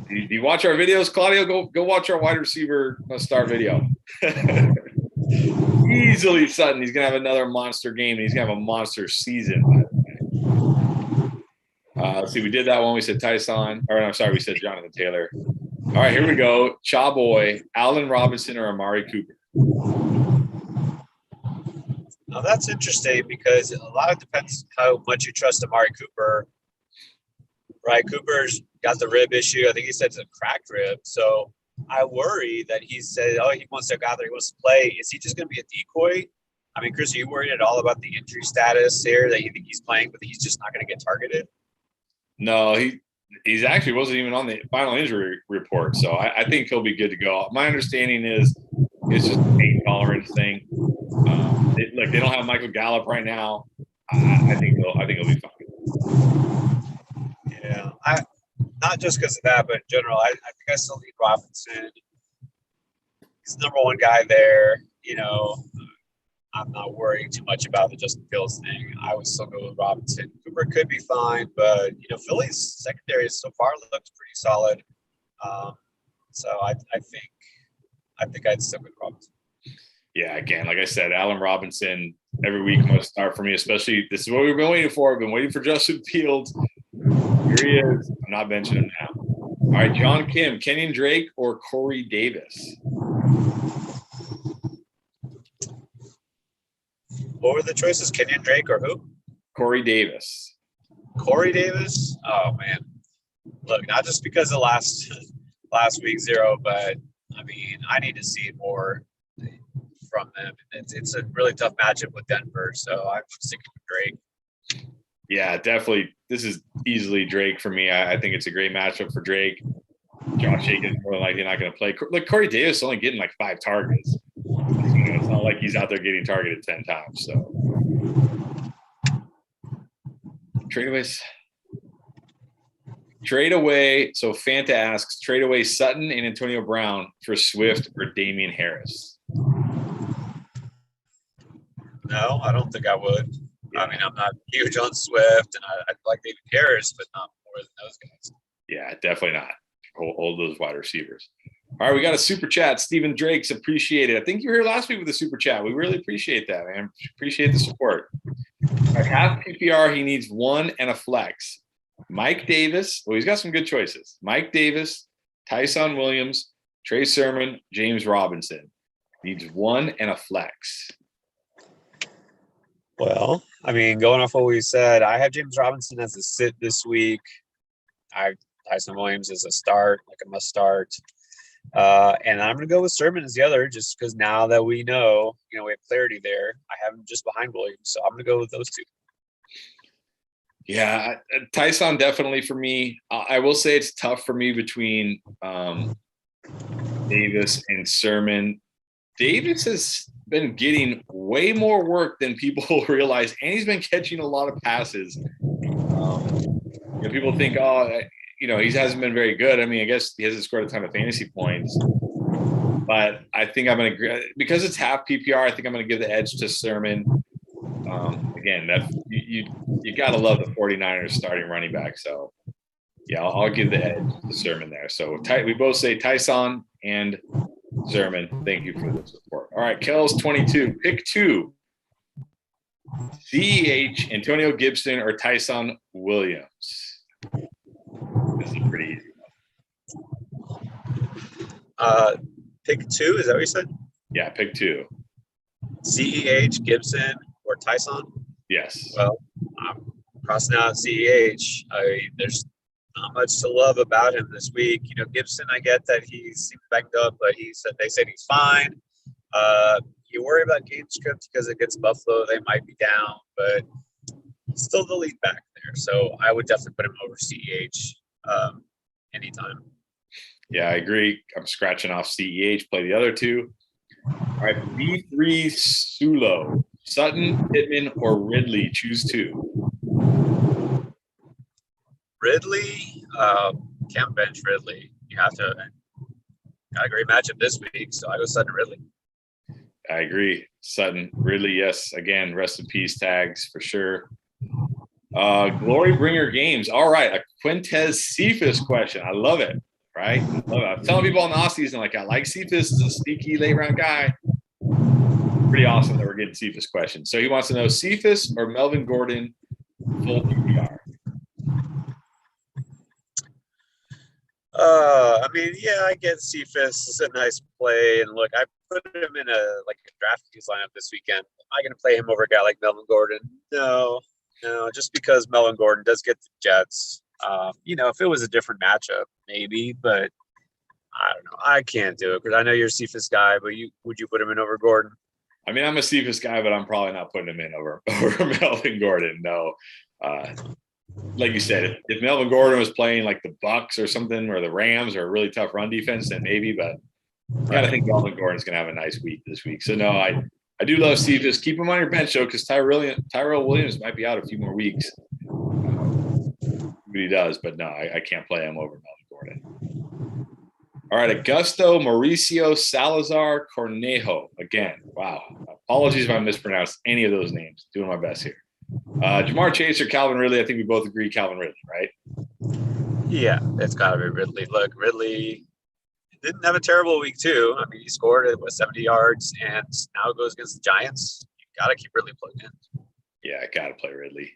Do you watch our videos, Claudio? Go watch our wide receiver star video. Easily Sutton. He's going to have another monster game, and he's going to have a monster season. Let's see. We did that one. We said Tyson. Or I'm sorry, we said Jonathan Taylor. All right, here we go. Cha Boy, Allen Robinson, or Amari Cooper? Now that's interesting because a lot of depends how much you trust Amari Cooper. Right, Cooper's got the rib issue. I think he said it's a cracked rib. So I worry that he said, he wants to go out there, he wants to play. Is he just going to be a decoy? I mean, Chris, are you worried at all about the injury status here, that you think he's playing, but he's just not going to get targeted? No, he's actually wasn't even on the final injury report. So I think he'll be good to go. My understanding is it's just a pain tolerance thing. They don't have Michael Gallup right now. I think he'll be fine. Yeah, not just because of that, but in general, I think I still need Robinson. He's the number one guy there. I'm not worrying too much about the Justin Fields thing. I would still go with Robinson. Cooper could be fine, but Philly's secondary so far looks pretty solid. So I think I'd stick with Robinson. Yeah, again, like I said, Allen Robinson every week must start for me, especially this is what we've been waiting for. I've been waiting for Justin Fields. Here he is. I'm not benching him now. All right, John Kim, Kenyon Drake, or Corey Davis? What were the choices? Kenyon Drake or who? Corey Davis. Corey Davis? Oh, man. Look, not just because of last week 0, but, I mean, I need to see more from them. It's a really tough matchup with Denver, so I'm sticking with Drake. Yeah, definitely. This is easily Drake for me. I think it's a great matchup for Drake. Josh Jacobs more than likely not going to play. Look, Corey Davis is only getting like 5 targets. It's not like he's out there getting targeted 10 times. So, trade away. So Fanta asks, trade away Sutton and Antonio Brown for Swift or Damian Harris. No, I don't think I would. Yeah. I mean, I'm not huge on Swift, and I like David Harris, but not more than those guys. Yeah, definitely not. Hold those wide receivers. All right, we got a super chat. Stephen Drake's appreciate it. I think you were here last week with the super chat. We really appreciate that, man. Appreciate the support. At half PPR, he needs one and a flex. Mike Davis. Well, he's got some good choices. Mike Davis, Tyson Williams, Trey Sermon, James Robinson. Needs one and a flex. Well, I mean, going off what we said, I have James Robinson as a sit this week. I have Tyson Williams as a start, like a must start. And I'm going to go with Sermon as the other, just because now that we know, we have clarity there. I have him just behind Williams, so I'm going to go with those two. Yeah, Tyson definitely for me. I will say it's tough for me between Davis and Sermon. Davis has been getting way more work than people realize, and he's been catching a lot of passes. People think, he hasn't been very good. I mean, I guess he hasn't scored a ton of fantasy points, but I think I'm going to, because it's half PPR, I think I'm going to give the edge to Sermon. Again, that you got to love the 49ers starting running back. So, yeah, I'll give the edge to Sermon there. So we both say Tyson and Sermon. Thank you for the support. All right, Kel's 22. Pick two. CEH, Antonio Gibson, or Tyson Williams. This is pretty easy. Pick two, is that what you said? Yeah, pick two. CEH, Gibson, or Tyson? Yes. Well, I'm crossing out CEH. There's not much to love about him this week. Gibson, I get that he seems backed up, but they said he's fine. You worry about game script because against Buffalo, they might be down, but he's still the lead back there. So I would definitely put him over CEH anytime. Yeah, I agree. I'm scratching off CEH. Play the other two. All right, B3 Sulo, Sutton, Pittman, or Ridley. Choose two. Ridley, can't bench Ridley. You have to. Got a great matchup this week, so I go Sutton Ridley. I agree. Sutton, Ridley, yes. Again, rest in peace tags for sure. Glory Bringer Games. All right, a Quintez Cephas question. I love it, right? I love it. I'm telling people in the offseason, I like Cephas as a sneaky late-round guy. Pretty awesome that we're getting Cephas questions. So he wants to know Cephas or Melvin Gordon full PPR. I get Cephas. It's a nice play, and look, I put him in a DraftKings lineup this weekend. Am I going to play him over a guy like Melvin Gordon? No, just because Melvin Gordon does get the Jets. If it was a different matchup, maybe, but I don't know. I can't do it because I know you're a Cephas guy, but would you put him in over Gordon? I mean, I'm a Cephas guy, but I'm probably not putting him in over Melvin Gordon. No. Like you said, if Melvin Gordon was playing like the Bucks or something, or the Rams, or a really tough run defense, then maybe. But I gotta think Melvin Gordon's gonna have a nice week this week. So no, I do love Cephas. Keep him on your bench though, because Tyrell Williams might be out a few more weeks. But he does, but no, I can't play him over Melvin Gordon. All right, Augusto, Mauricio, Salazar, Cornejo. Again, wow. Apologies if I mispronounced any of those names. Doing my best here. Jamar Chase or Calvin Ridley? I think we both agree Calvin Ridley, right? Yeah, it's got to be Ridley. Look, Ridley didn't have a terrible week, too. I mean, he scored at 70 yards, and now it goes against the Giants. You got to keep Ridley plugged in. Yeah, I got to play Ridley.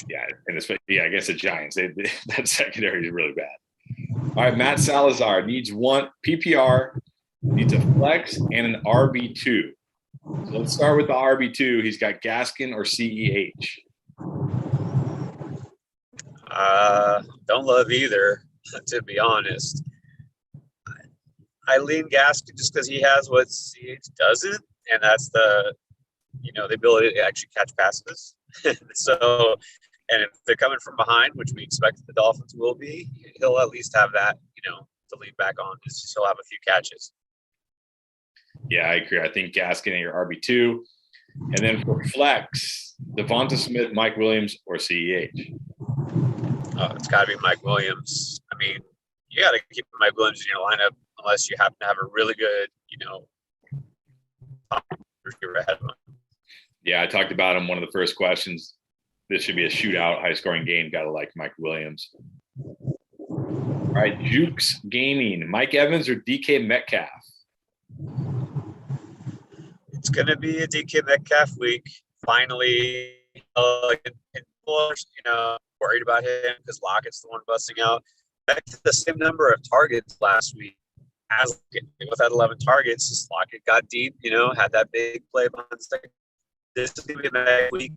Yeah, and especially against the Giants. That secondary is really bad. All right, Matt Salazar needs one PPR, needs a flex, and an RB2. So let's start with the RB2. He's got Gaskin or CEH. Don't love either, to be honest. I lean Gaskin just because he has what CEH doesn't, and that's the ability to actually catch passes. So, and if they're coming from behind, which we expect the Dolphins will be, he'll at least have that, to lean back on. He'll have a few catches. Yeah, I agree. I think Gaskin and your RB2. And then for flex, Devonta Smith, Mike Williams, or CEH? Oh, it's got to be Mike Williams. I mean, you got to keep Mike Williams in your lineup unless you happen to have a really good, receiver ahead of him. Yeah, I talked about him. One of the first questions. This should be a shootout, high-scoring game. Got to like Mike Williams. All right, Jukes Gaming. Mike Evans or DK Metcalf? It's going to be a DK Metcalf week. Finally, worried about him because Lockett's the one busting out. Back to the same number of targets last week. As with that 11 targets, just Lockett got deep, had that big play behind the second. This is going to be a bad week.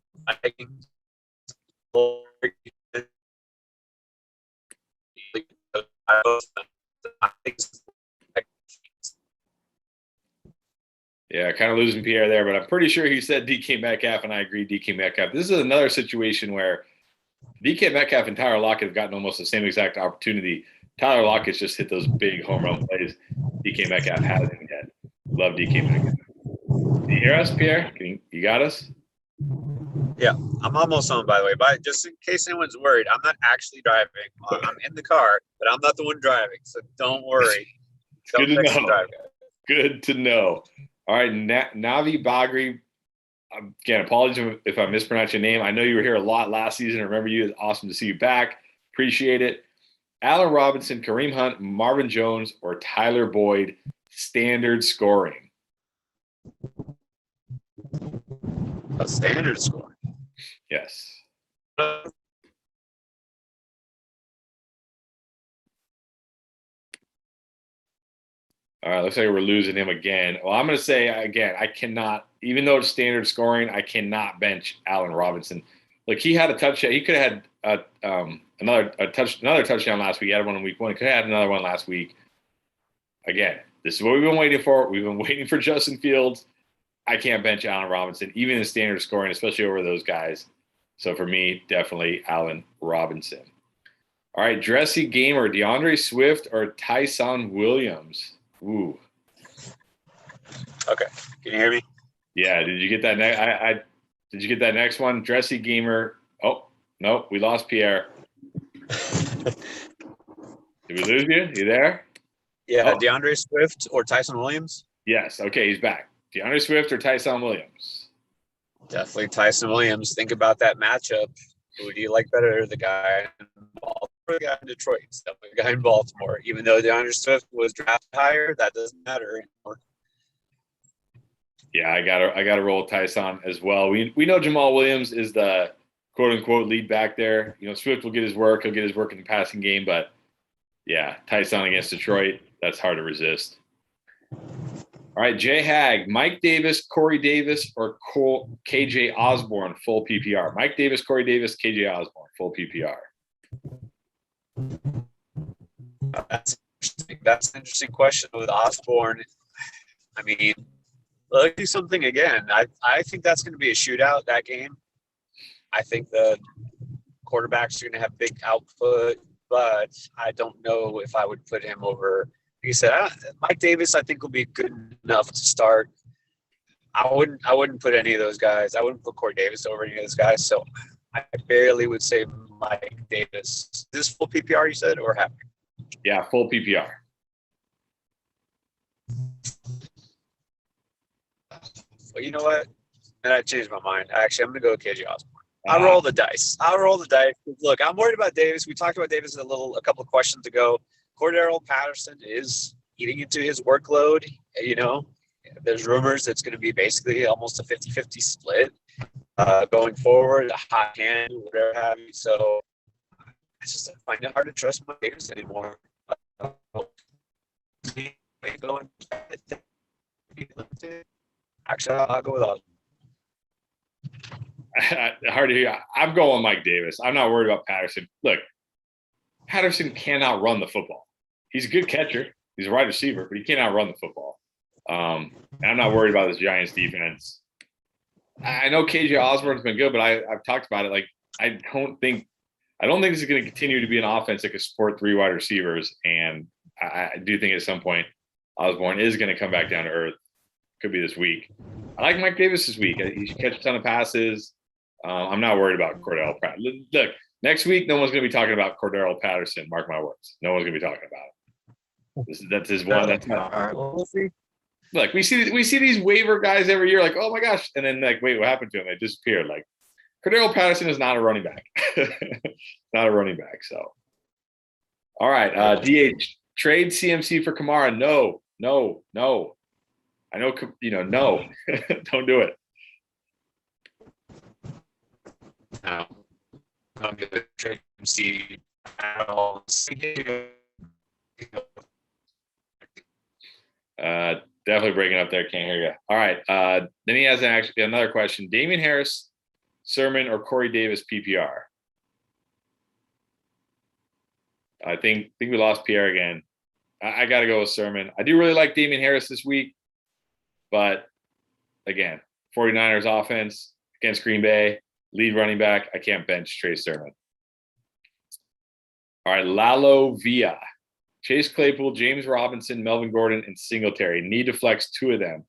Yeah, kind of losing Pierre there, but I'm pretty sure he said DK Metcalf, and I agree DK Metcalf. This is another situation where DK Metcalf and Tyler Lockett have gotten almost the same exact opportunity. Tyler Lockett's just hit those big home run plays. DK Metcalf hasn't yet. Love DK Metcalf. Can you hear us, Pierre? You got us? Yeah, I'm almost home, by the way. But just in case anyone's worried, I'm not actually driving. I'm in the car, but I'm not the one driving, so don't worry. Good to know. Good to know. All right, Navi Bagri. Again, apologies if I mispronounce your name. I know you were here a lot last season. I remember you. It's awesome to see you back. Appreciate it. Allen Robinson, Kareem Hunt, Marvin Jones, or Tyler Boyd, standard scoring. A standard scoring. Yes. All right, looks like we're losing him again. Well, I'm going to say again, I cannot, even though it's standard scoring, I cannot bench Allen Robinson. Look, he had a touchdown. He could have had another touchdown last week. He had one in week 1. He could have had another one last week. Again, this is what we've been waiting for. We've been waiting for Justin Fields. I can't bench Allen Robinson, even in standard scoring, especially over those guys. So for me, definitely Allen Robinson. All right, Dressy Gamer, DeAndre Swift or Tyson Williams? Ooh. Okay. Can you hear me? Yeah. Did you get that? Did you get that next one? Dressy Gamer. Oh, no, we lost Pierre. Did we lose you? You there? Yeah. Oh. DeAndre Swift or Tyson Williams? Yes. Okay. He's back. DeAndre Swift or Tyson Williams? Definitely Tyson Williams. Think about that matchup. Who do you like better? The guy in Baltimore, the guy in Detroit, the guy in Baltimore. Even though DeAndre Swift was drafted higher, that doesn't matter anymore. Yeah, I gotta roll Tyson as well. We know Jamal Williams is the quote unquote lead back there. Swift will get his work. He'll get his work in the passing game, but yeah, Tyson against Detroit, that's hard to resist. All right, Jay Hag, Mike Davis, Corey Davis, or KJ Osborne, full PPR. Mike Davis, Corey Davis, KJ Osborne, full PPR. That's interesting. That's an interesting question with Osborne. I mean, let's do something again. I think that's going to be a shootout, that game. I think the quarterbacks are going to have big output, but I don't know if I would put him over. Like you said, Mike Davis, I think, will be good enough to start. I wouldn't put any of those guys. I wouldn't put Corey Davis over any of those guys. So I barely would say Mike Davis. Is this full PPR you said, or half? Yeah, full PPR. Well, you know what? And I changed my mind. Actually, I'm going to go with KJ Osborne. I'll roll the dice. Look, I'm worried about Davis. We talked about Davis a couple of questions ago. Cordarrelle Patterson is eating into his workload. There's rumors it's going to be basically almost a 50-50 split going forward, a hot hand, whatever have you. So I just find it hard to trust my Davis anymore. Actually, I'll go with Osborne. Hard to hear. I'm going Mike Davis. I'm not worried about Patterson. Look, Patterson cannot run the football. He's a good catcher. He's a wide receiver, but he cannot run the football. And I'm not worried about this Giants defense. I know KJ Osborne's been good, but I've talked about it. Like, I don't think this is going to continue to be an offense that can support 3 wide receivers. And I do think at some point Osborne is going to come back down to earth. Could be this week. I like Mike Davis this week. He should catch a ton of passes. I'm not worried about Cordarrelle Patterson. Look, next week, no one's going to be talking about Cordarrelle Patterson. Mark my words. No one's going to be talking about it. That's his one. That's not. All right, we'll see. Like we see these waiver guys every year, like, oh my gosh, and then like, wait, what happened to him? They disappeared. Like Cordero Patterson is not a running back, not a running back. So, all right, DH trade CMC for Kamara. No. I know, no, don't do it. No, I'm going to trade CMC at all. Definitely breaking up there. Can't hear you. All right. Then he has another question. Damian Harris, Sermon, or Corey Davis PPR? I think we lost Pierre again. I got to go with Sermon. I do really like Damian Harris this week. But, again, 49ers offense against Green Bay, lead running back. I can't bench Trey Sermon. All right, Lalo Villa. Chase Claypool, James Robinson, Melvin Gordon, and Singletary. Need to flex 2 of them.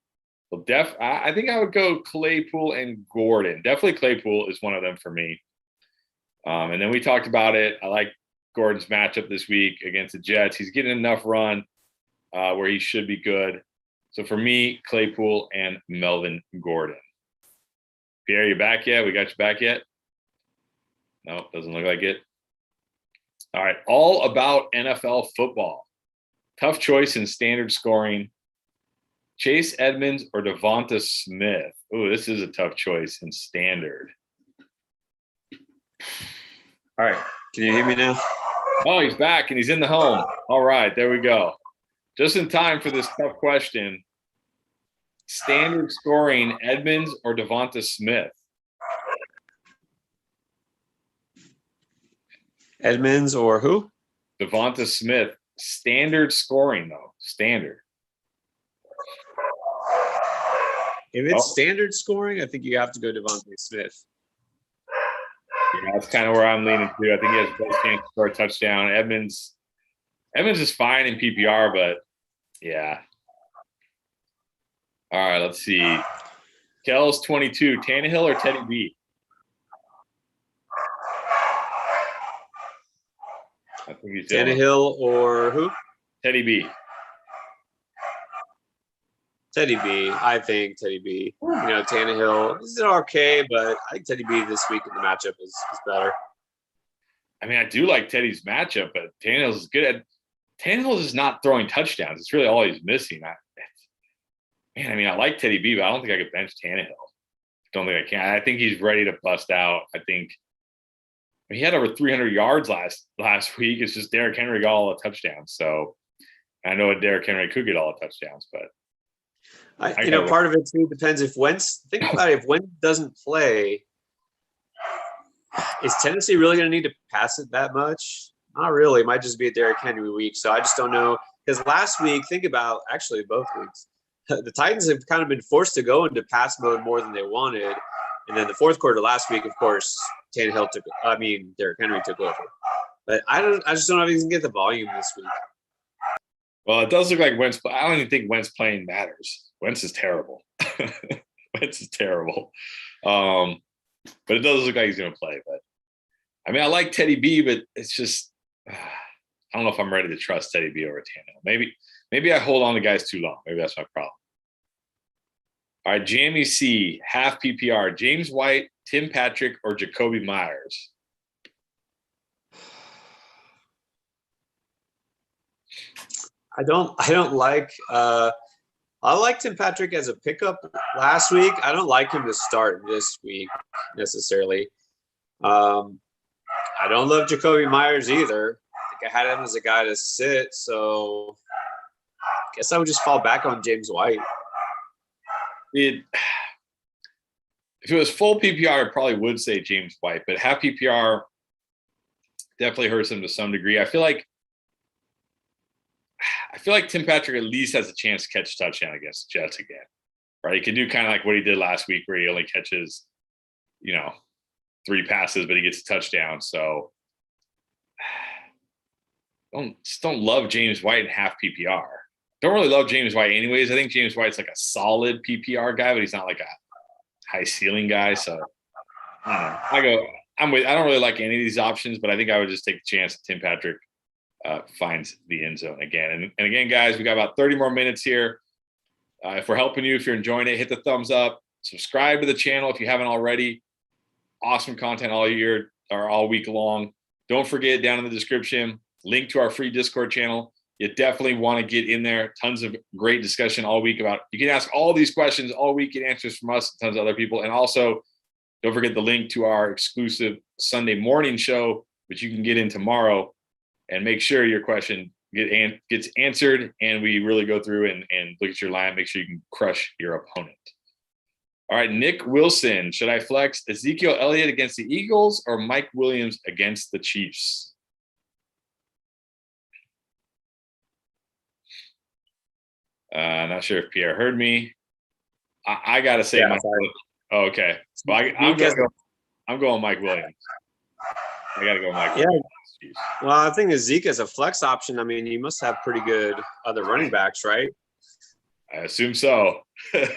Well, I think I would go Claypool and Gordon. Definitely Claypool is one of them for me. And then we talked about it. I like Gordon's matchup this week against the Jets. He's getting enough run where he should be good. So for me, Claypool and Melvin Gordon. Pierre, you back yet? We got you back yet? No, doesn't look like it. All right, all about NFL football. Tough choice in standard scoring. Chase Edmonds or Devonta Smith? Oh, this is a tough choice in standard. All right, can you hear me now? Oh, he's back and he's in the home. All right, there we go. Just in time for this tough question. Standard scoring, Edmonds or Devonta Smith? Edmonds or who? Devonta Smith. Standard scoring, though. Standard. If it's standard scoring, I think you have to go Devonta Smith. Yeah, that's kind of where I'm leaning to. I think he has the best chance to score a touchdown. Edmonds is fine in PPR, but yeah. All right, let's see. Kel's 22. Tannehill or Teddy B? I think he's Tannehill or who? Teddy B. Teddy B. I think Teddy B. You know, Tannehill is okay, but I think Teddy B this week in the matchup is better. I mean, I do like Teddy's matchup, but Tannehill's is good at. Tannehill's is not throwing touchdowns. It's really all he's missing. I like Teddy B, but I don't think I could bench Tannehill. Don't think I can. I think he's ready to bust out. I think he had over 300 yards last week. It's just Derrick Henry got all the touchdowns. So I know Derrick Henry could get all the touchdowns, but part of it too depends if Wentz. Think about it. If Wentz doesn't play, is Tennessee really going to need to pass it that much? Not really. It might just be a Derrick Henry week. So I just don't know. Because last week, think about actually both weeks, the Titans have kind of been forced to go into pass mode more than they wanted. And then the fourth quarter last week, of course, Derrick Henry took over. But I just don't know if he's going to get the volume this week. Well, it does look like Wentz. I don't even think Wentz playing matters. Wentz is terrible. Wentz is terrible. But it does look like he's going to play. But I like Teddy B, but it's just I don't know if I'm ready to trust Teddy B over Tannehill. Maybe I hold on to guys too long. Maybe that's my problem. All right, Jamie C, half PPR. James White, Tim Patrick, or Jacoby Myers? I don't like I liked Tim Patrick as a pickup last week. I don't like him to start this week necessarily. I don't love Jacoby Myers either. I think I had him as a guy to sit, so I guess I would just fall back on James White. If it was full PPR, I probably would say James White, but half PPR definitely hurts him to some degree. I feel like Tim Patrick at least has a chance to catch a touchdown against the Jets again, right? He can do kind of like what he did last week where he only catches, 3 passes, but he gets a touchdown. So don't love James White in half PPR. Don't really love James White anyways. I think James White's like a solid PPR guy, but he's not like a high ceiling guy. So I don't know. I don't really like any of these options, but I think I would just take a chance that Tim Patrick finds the end zone again. And again, guys, we got about 30 more minutes here. If we're helping you, if you're enjoying it, hit the thumbs up. Subscribe to the channel if you haven't already. Awesome content all year or all week long. Don't forget, down in the description, link to our free Discord channel. You definitely want to get in there. Tons of great discussion all week about, you can ask all these questions all week, get answers from us, tons of other people. And also, don't forget the link to our exclusive Sunday morning show, which you can get in tomorrow, and make sure your question gets answered. And we really go through and look at your line, make sure you can crush your opponent. All right, Nick Wilson, should I flex Ezekiel Elliott against the Eagles or Mike Williams against the Chiefs? Not sure if Pierre heard me. I got to say, Yeah, Mike. Oh, okay. Well, I'm going Mike Williams. I got to go Mike Williams. Well, I think Zeke is a flex option. I mean, you must have pretty good other running backs, right? I assume so. Yeah,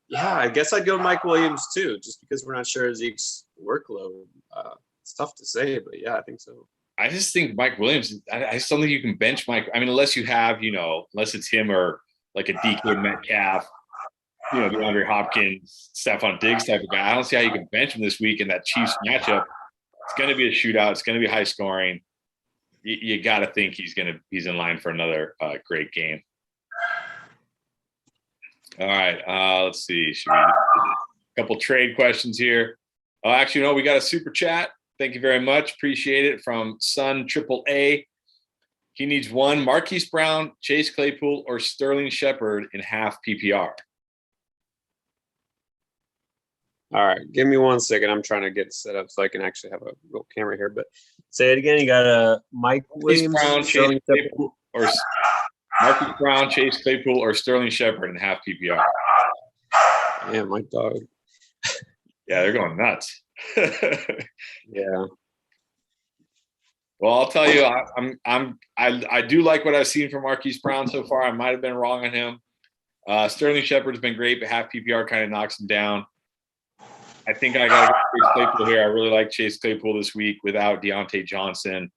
I guess I'd go Mike Williams too, just because we're not sure Zeke's workload. It's tough to say, but yeah, I think so. I just think Mike Williams, I just don't think you can bench Mike. I mean, unless you have, unless it's him or like a DK Metcalf, DeAndre Hopkins, Stephon Diggs type of guy. I don't see how you can bench him this week in that Chiefs matchup. It's going to be a shootout. It's going to be high scoring. You got to think he's in line for another great game. All right, let's see. Should we do a couple trade questions here? Actually, no, we got a super chat. Thank you very much. Appreciate it from Sun Triple A. He needs one: Marquise Brown, Chase Claypool, or Sterling Shepard in half PPR. All right, give me 1 second. I'm trying to get set up so I can actually have a real camera here. But say it again. You got a Mike Williams, Brown, Chase Claypool, or Marquise Brown, Chase Claypool, or Sterling Shepard in half PPR. Yeah, my dog. Yeah, they're going nuts. Yeah. Well, I'll tell you, I do like what I've seen from Marquise Brown so far. I might have been wrong on him. Sterling Shepard's been great, but half PPR kind of knocks him down. I think I got to go Chase Claypool here. I really like Chase Claypool this week without Deontay Johnson.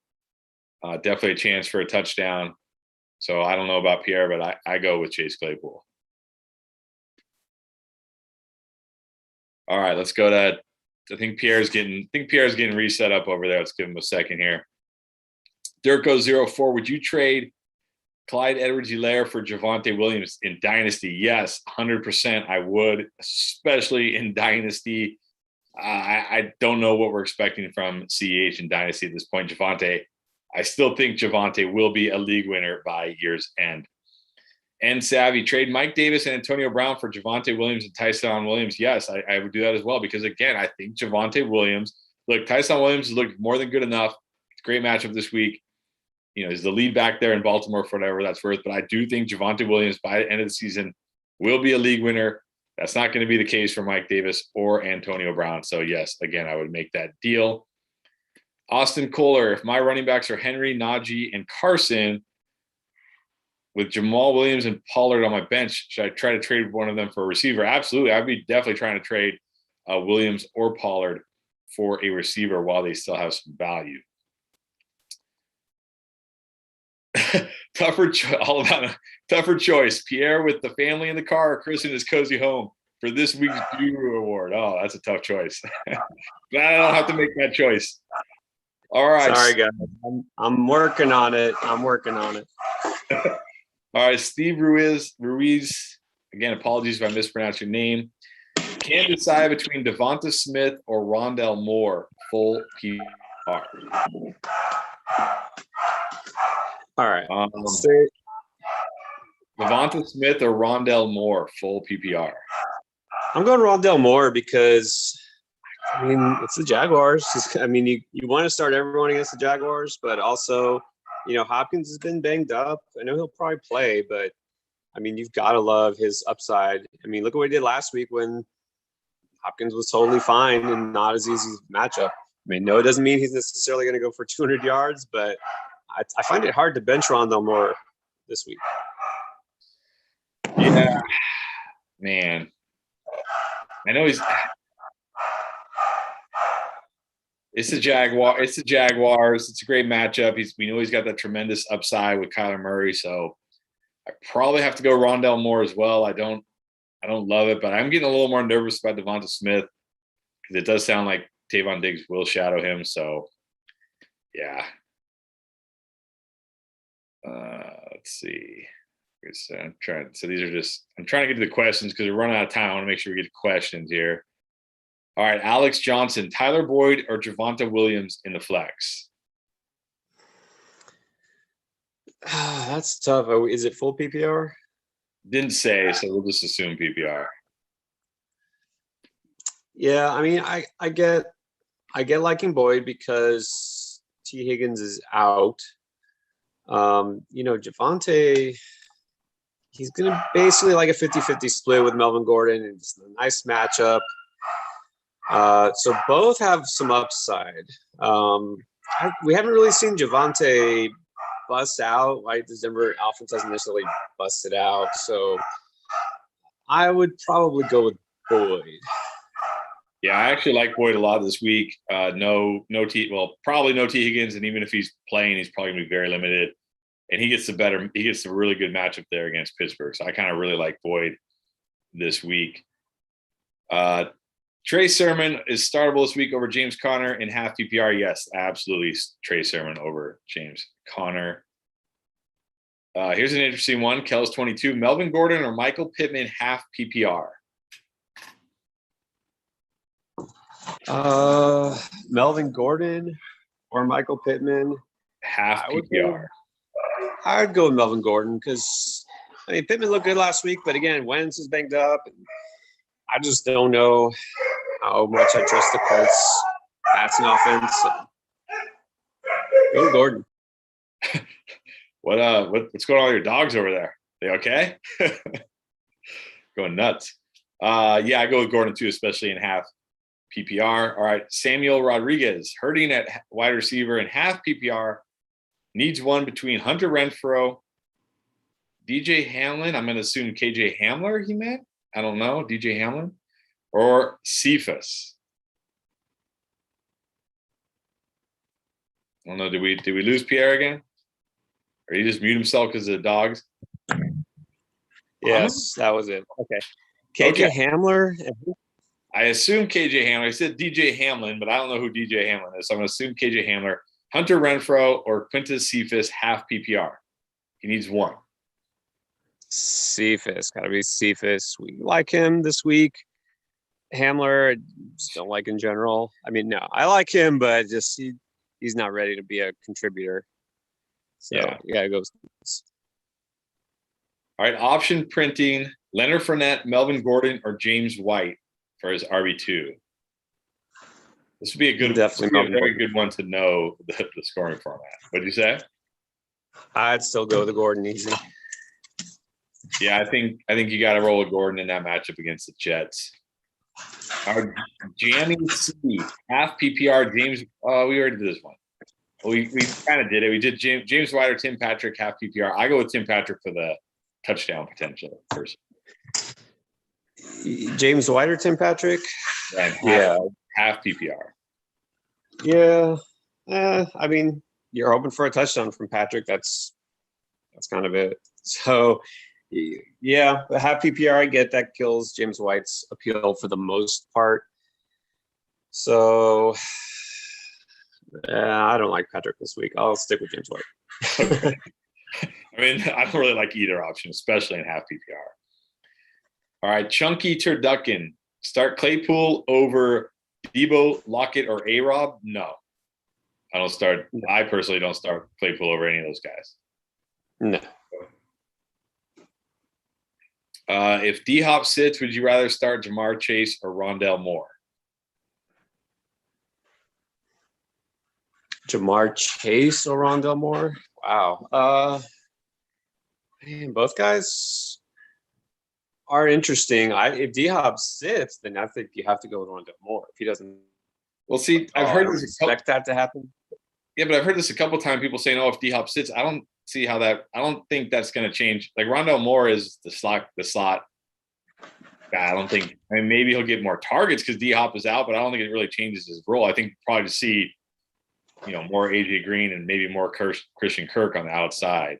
Definitely a chance for a touchdown. So I don't know about Pierre, but I go with Chase Claypool. All right, let's go to. I think Pierre's getting reset up over there. Let's give him a second here. Durko04, would you trade Clyde Edwards-Helaire for Javonte Williams in Dynasty? Yes, 100% I would, especially in Dynasty. I don't know what we're expecting from CEH in Dynasty at this point. Javonte, I still think Javonte will be a league winner by year's end. And Savvy, trade Mike Davis and Antonio Brown for Javonte Williams and Tyson Williams. Yes, I would do that as well because, again, I think Javonte Williams – look, Tyson Williams looked more than good enough. It's a great matchup this week. He's the lead back there in Baltimore for whatever that's worth. But I do think Javonte Williams, by the end of the season, will be a league winner. That's not going to be the case for Mike Davis or Antonio Brown. So, yes, again, I would make that deal. Austin Kohler, if my running backs are Henry, Najee, and Carson – with Jamal Williams and Pollard on my bench, should I try to trade one of them for a receiver? Absolutely. I'd be definitely trying to trade Williams or Pollard for a receiver while they still have some value. Tougher choice. Pierre with the family in the car, or Chris in his cozy home for this week's Guru Award. Oh, that's a tough choice. Glad I don't have to make that choice. All right. Sorry, guys. I'm working on it. All right, Steve Ruiz. Again, apologies if I mispronounce your name. Can't decide between Devonta Smith or Rondell Moore. Full PPR. All right. Devonta Smith or Rondell Moore. Full PPR. I'm going Rondell Moore because, it's the Jaguars. You want to start everyone against the Jaguars, but also – Hopkins has been banged up. I know he'll probably play, but, you've got to love his upside. Look at what he did last week when Hopkins was totally fine and not as easy matchup. No, it doesn't mean he's necessarily going to go for 200 yards, but I find it hard to bench Rondell Moore this week. Yeah, man. I know he's It's the Jaguar. It's the Jaguars. It's a great matchup. We know he's got that tremendous upside with Kyler Murray. So I probably have to go Rondell Moore as well. I don't love it, but I'm getting a little more nervous about Devonta Smith because it does sound like Tavon Diggs will shadow him. So yeah. Let's see. I'm trying to get to the questions because we're running out of time. I want to make sure we get to questions here. All right, Alex Johnson, Tyler Boyd or Javonte Williams in the flex? That's tough. Is it full PPR? Didn't say, so we'll just assume PPR. Yeah, I mean, I get liking Boyd because T. Higgins is out. Javonte, he's gonna basically like a 50-50 split with Melvin Gordon, and just a nice matchup. So both have some upside. We haven't really seen Javonte bust out. Like the Denver offense hasn't necessarily busted out. So I would probably go with Boyd. Yeah, I actually like Boyd a lot this week. Probably no T Higgins, and even if he's playing, he's probably gonna be very limited. And he gets a really good matchup there against Pittsburgh. So I kind of really like Boyd this week. Trey Sermon is startable this week over James Conner in half PPR. Yes, absolutely. Trey Sermon over James Conner. Here's an interesting one. Kel's 22. Melvin Gordon or Michael Pittman half PPR? Melvin Gordon or Michael Pittman? Half PPR. I'd go with Melvin Gordon because, Pittman looked good last week, but again, Wentz is banged up. I just don't know how much I trust the Colts passing offense. Go Gordon. What's going on with your dogs over there? They okay? Going nuts. Yeah, I go with Gordon too, especially in half PPR. All right, Samuel Rodriguez hurting at wide receiver in half PPR. Needs one between Hunter Renfrow, DJ Hamlin. I'm going to assume KJ Hamler he meant. I don't know. DJ Hamlin or Cephas. I don't know. Did we lose Pierre again? Or he just mute himself because of the dogs? Yes, that was it. Okay. KJ Hamler. I assume KJ Hamler. I said DJ Hamlin, but I don't know who DJ Hamlin is. So I'm going to assume KJ Hamler. Hunter Renfrow or Quintus Cephas half PPR. He needs one. Cephas. Got to be Cephas. We like him this week. Hamler, I just don't like in general. No, I like him, but just he's not ready to be a contributor. So, you got to go with Cephas. All right, option printing. Leonard Fournette, Melvin Gordon, or James White for his RB2. This would be a very good one to know the scoring format. What did you say? I'd still go with the Gordon easy. Yeah, I think you got to roll with Gordon in that matchup against the Jets. Our jamming C half PPR James. We already did this one. We kind of did it. We did James White or Tim Patrick half PPR. I go with Tim Patrick for the touchdown potential first. James White or Tim Patrick? Half PPR. Yeah. You're hoping for a touchdown from Patrick. That's kind of it. So, yeah, half PPR, I get that kills James White's appeal for the most part. So, I don't like Patrick this week. I'll stick with James White. Okay. I don't really like either option, especially in half PPR. All right, Chunky Turducken. Start Claypool over Debo, Lockett, or A-Rob? No. I personally don't start Claypool over any of those guys. No. If D-Hop sits, would you rather start Jamar Chase or Rondell Moore? Jamar Chase or Rondell Moore? Wow. Both guys are interesting. If D-Hop sits, then I think you have to go with Rondell Moore. If he doesn't, well, see, I've heard this. Expect that to happen. Yeah, but I've heard this a couple of times. People saying, "Oh, if D-Hop sits," I don't see how that. I don't think that's going to change. Like Rondell Moore is the slot I don't think. I mean, maybe he'll get more targets because D-Hop is out, but I don't think it really changes his role. I think probably to see, more AJ Green and maybe more Christian Kirk on the outside.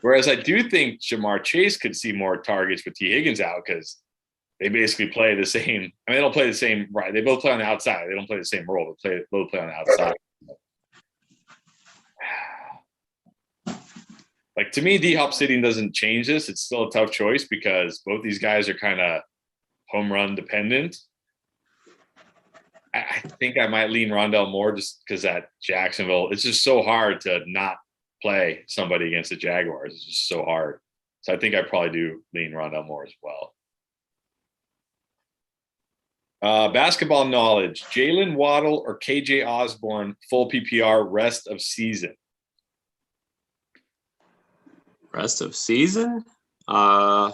Whereas I do think Jamar Chase could see more targets with T. Higgins out because they basically play the same. I mean, they don't play the same, right? They both play on the outside. They don't play the same role. They both play on the outside. Like, to me, D-Hop sitting doesn't change this. It's still a tough choice because both these guys are kind of home run dependent. I think I might lean Rondell Moore just because at Jacksonville, it's just so hard to not play somebody against the Jaguars. It's just so hard. So I think I probably do lean Rondell Moore as well. Basketball knowledge: Jalen Waddle or KJ Osborne, full PPR rest of season? Rest of season? I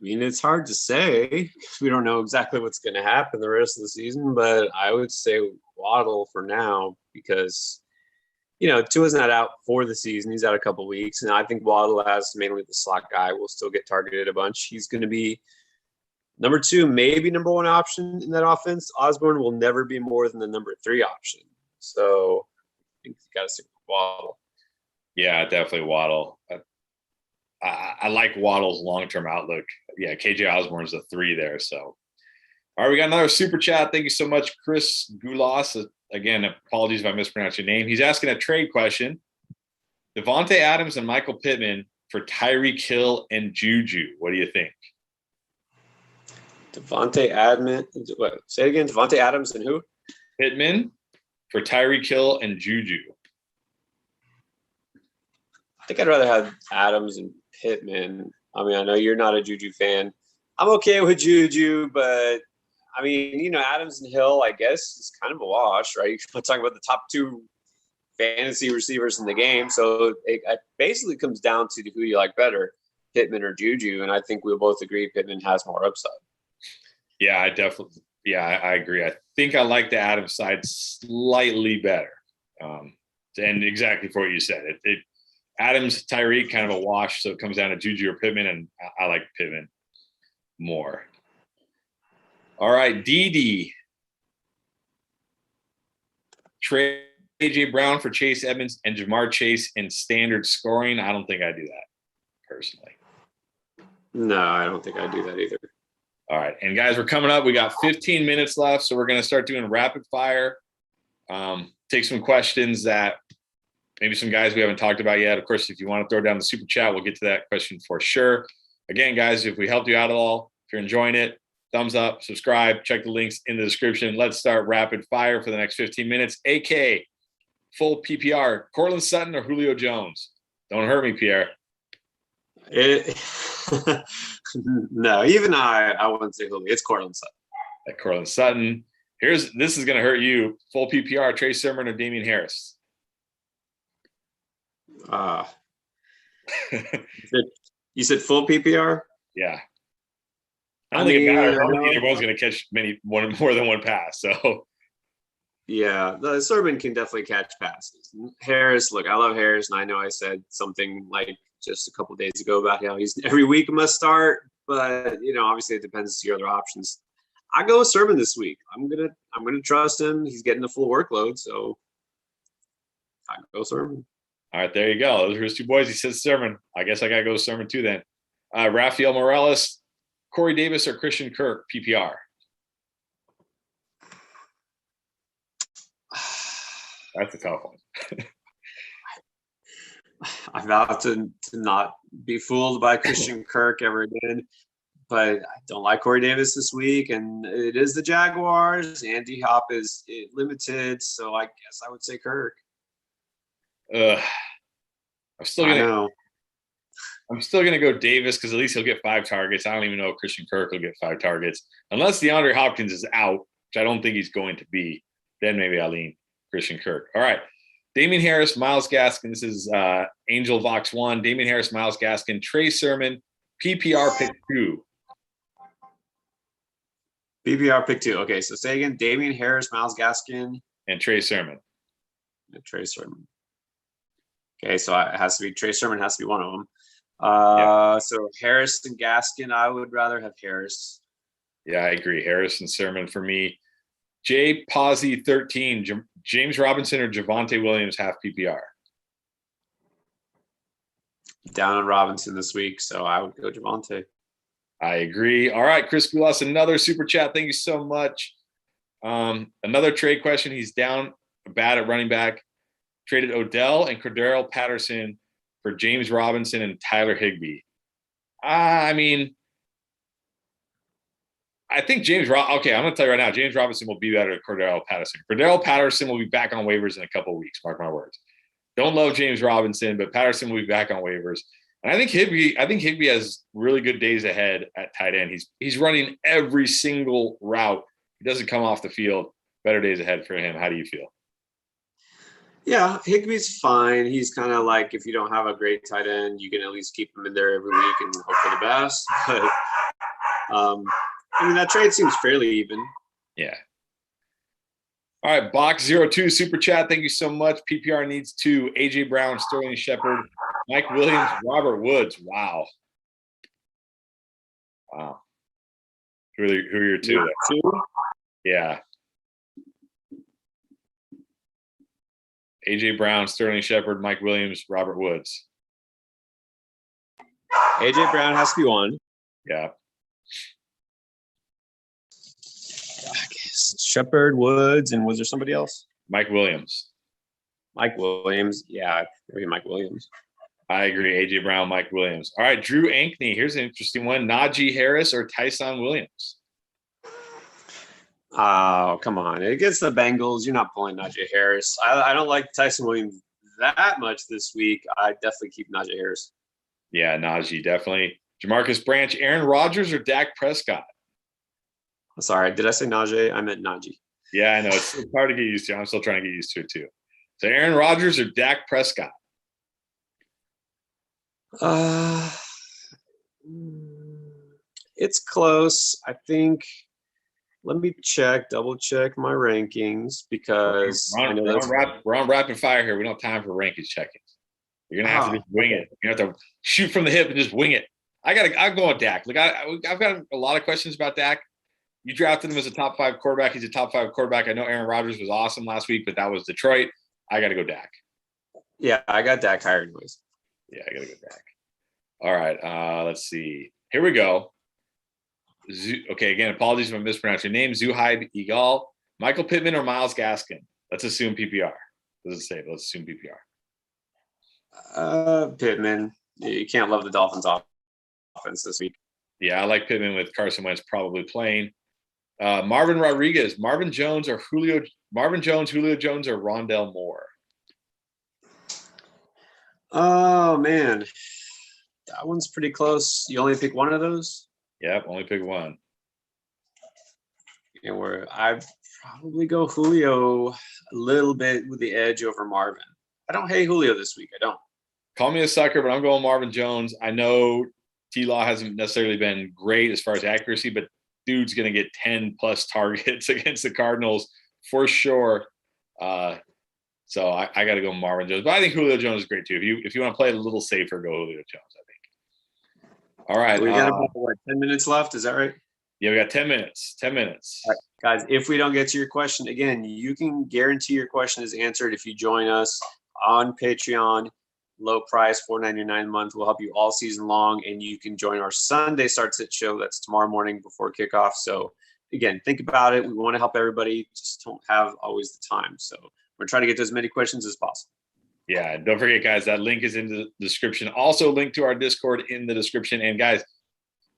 mean, it's hard to say because we don't know exactly what's going to happen the rest of the season, but I would say Waddle for now because, Tua's not out for the season. He's out a couple weeks, and I think Waddle, as mainly the slot guy, will still get targeted a bunch. He's going to be number 2, maybe number 1 option in that offense. Osborne will never be more than the number 3 option. So I think you got to stick with Waddle. Yeah, definitely Waddle. I like Waddle's long-term outlook. Yeah, KJ Osborne's a 3 there. So, all right, we got another super chat. Thank you so much, Chris Goulas. Again, apologies if I mispronounced your name. He's asking a trade question. Devontae Adams and Michael Pittman for Tyreek Hill and Juju. What do you think? Devontae Adams. What? Say it again. Devontae Adams and who? Pittman for Tyreek Hill and Juju. I think I'd rather have Adams and Pittman. I mean, I know you're not a Juju fan. I'm okay with Juju, but I mean, Adams and Hill, I guess, is kind of a wash, right? You're talking about the top 2 fantasy receivers in the game. So it basically comes down to who you like better, Pittman or Juju. And I think we'll both agree Pittman has more upside. Yeah, I agree. I think I like the Adams side slightly better. And exactly for what you said. Adams, Tyreek, kind of a wash, so it comes down to Juju or Pittman, and I like Pittman more. All right, DD. Trade AJ Brown for Chase Edmonds and Jamar Chase in standard scoring. I don't think I do that personally. No, I don't think I do that either. All right, and guys, we're coming up. We got 15 minutes left, so we're going to start doing rapid fire. Take some questions that maybe some guys we haven't talked about yet. Of course, if you want to throw down the super chat, we'll get to that question for sure. Again, guys, if we helped you out at all, if you're enjoying it, thumbs up, subscribe, check the links in the description. Let's start rapid fire for the next 15 minutes. AK, full PPR, Cortland Sutton or Julio Jones? Don't hurt me, Pierre. No, even I wouldn't say Julio. It's Cortland Sutton. At Cortland Sutton. This is going to hurt you. Full PPR, Trey Sermon or Damian Harris? You said full PPR? Yeah. I don't think it matters. I don't think either one's going to catch more than one pass. So, yeah, the Sermon can definitely catch passes. Harris, look, I love Harris, and I know I said something like just a couple days ago about how he's every week must start, but obviously it depends on your other options. I go with Sermon this week. I'm gonna trust him. He's getting the full workload, so I go Sermon. All right, there you go. Those are his 2 boys. He says Sermon. I guess I got to go Sermon too then. Rafael Morales, Corey Davis, or Christian Kirk, PPR? That's a tough one. I vow to not be fooled by Christian Kirk ever again, but I don't like Corey Davis this week, and it is the Jaguars. Andy Hop is limited, so I guess I would say Kirk. I'm still gonna go Davis because at least he'll get 5 targets. I don't even know if Christian Kirk will get 5 targets unless DeAndre Hopkins is out, which I don't think he's going to be. Then maybe I'll lean Christian Kirk. All right, Damian Harris, Myles Gaskin. This is Angel Vox 1. Damian Harris, Myles Gaskin, Trey Sermon, PPR pick 2. PPR pick 2. Okay, so say again: Damian Harris, Myles Gaskin, and Trey Sermon. And Trey Sermon. Okay, so it has to be Trey Sermon has to be one of them. Yeah. So Harris and Gaskin, I would rather have Harris. Yeah, I agree. Harris and Sermon for me. J Posey 13, James Robinson or Javonte Williams half PPR. Down on Robinson this week, so I would go Javonte. I agree. All right, Chris Gulas, another super chat. Thank you so much. Another trade question. He's down bad at running back. Traded Odell and Cordero Patterson for James Robinson and Tyler Higbee. I mean, I think okay, I'm going to tell you right now, James Robinson will be better than Cordero Patterson. Cordero Patterson will be back on waivers in a couple of weeks, mark my words. Don't love James Robinson, but Patterson will be back on waivers. And I think Higbee has really good days ahead at tight end. He's running every single route. He doesn't come off the field. Better days ahead for him. How do you feel? Yeah, Higbee's fine. He's kind of like, if you don't have a great tight end, you can at least keep him in there every week and hope for the best. But I mean, that trade seems fairly even. Yeah. All right, Box02 super chat. Thank you so much. PPR needs 2. AJ Brown, Sterling Shepard, Mike Williams, Robert Woods. Wow. Who are your 2? Two? Yeah. AJ Brown, Sterling Shepard, Mike Williams, Robert Woods. AJ Brown has to be one. Yeah. I guess Shepard, Woods, and was there somebody else? Mike Williams. Mike Williams. Yeah, maybe Mike Williams. I agree. AJ Brown, Mike Williams. All right, Drew Ankney. Here's an interesting one. Najee Harris or Tyson Williams? Oh, come on. Against the Bengals, you're not pulling Najee Harris. I don't like Tyson Williams that much this week. I definitely keep Najee Harris. Yeah, Najee, definitely. Jamarcus Branch, Aaron Rodgers or Dak Prescott? Sorry, did I say Najee? I meant Najee. Yeah, I know. It's hard to get used to. I'm still trying to get used to it, too. So Aaron Rodgers or Dak Prescott? It's close. I think. Let me double check my rankings because we're on rapid fire here. We don't have time for rankings checkings. You're gonna have to just wing it. You have to shoot from the hip and just wing it. I'm going Dak. Look, I've got a lot of questions about Dak. You drafted him as a top 5 quarterback. He's a top 5 quarterback. I know Aaron Rodgers was awesome last week, but that was Detroit. I got to go Dak. Yeah, I got Dak higher anyways. Yeah, I got to go Dak. All right, let's see. Here we go. Okay, again, apologies if I mispronounced your name. Zuhaib Egal, Michael Pittman or Myles Gaskin? Let's assume PPR. Doesn't say, but let's assume PPR. Pittman. You can't love the Dolphins offense this week. Yeah, I like Pittman with Carson Wentz probably playing. Marvin Rodriguez, Marvin Jones, Julio Jones, or Rondell Moore? Oh, man. That one's pretty close. You only pick one of those? Yep, only pick one. And I'd probably go Julio a little bit with the edge over Marvin. I don't hate Julio this week. I don't. Call me a sucker, but I'm going Marvin Jones. I know T-Law hasn't necessarily been great as far as accuracy, but dude's going to get 10-plus targets against the Cardinals for sure. So I got to go Marvin Jones. But I think Julio Jones is great too. If you want to play a little safer, go Julio Jones, I think. All right. We got about 10 minutes left. Is that right? Yeah, we got 10 minutes. 10 minutes. All right, guys, if we don't get to your question, again, you can guarantee your question is answered if you join us on Patreon. Low price, $4.99 a month. We'll help you all season long, and you can join our Sunday Start Sit show. That's tomorrow morning before kickoff. So, again, think about it. We want to help everybody. Just don't have always the time. So we're trying to get to as many questions as possible. Yeah, don't forget, guys, that link is in the description. Also, link to our Discord in the description. And, guys,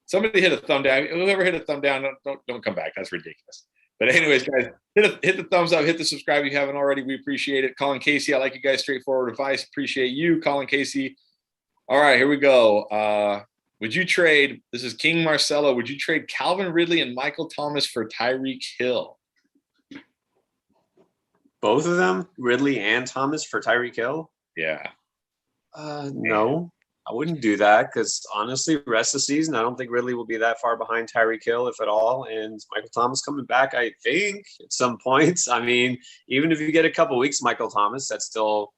somebody hit a thumb down. Whoever hit a thumb down, don't come back. That's ridiculous. But anyways, guys, hit the thumbs up, hit the subscribe if you haven't already. We appreciate it. Colin Casey, I like you guys' straightforward advice. Appreciate you, Colin Casey. All right, here we go. Would you trade, this is King Marcelo, would you trade Calvin Ridley and Michael Thomas for Tyreek Hill? Both of them, Ridley and Thomas, for Tyreek Hill? Yeah. No, I wouldn't do that because honestly, the rest of the season, I don't think Ridley will be that far behind Tyreek Hill, if at all. And Michael Thomas coming back, I think, at some points. I mean, even if you get a couple weeks, Michael Thomas, that's still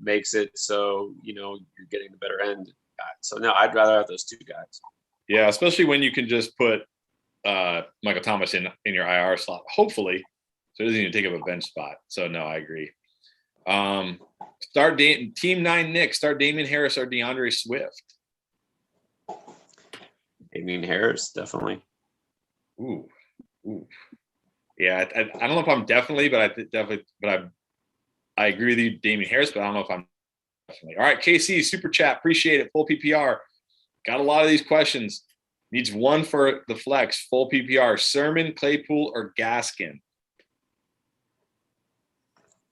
makes it so, you're getting the better end. So no, I'd rather have those two guys. Yeah, especially when you can just put Michael Thomas in your IR slot, hopefully, so it doesn't even take up a bench spot. So no, I agree. Team 9 Nick, start Damian Harris or DeAndre Swift. Damian Harris, definitely. Ooh. Yeah, I don't know if I'm definitely, but I agree with you, Damian Harris, but I don't know if I'm definitely. All right, KC, super chat, appreciate it. Full PPR. Got a lot of these questions. Needs one for the flex, full PPR. Sermon, Claypool, or Gaskin?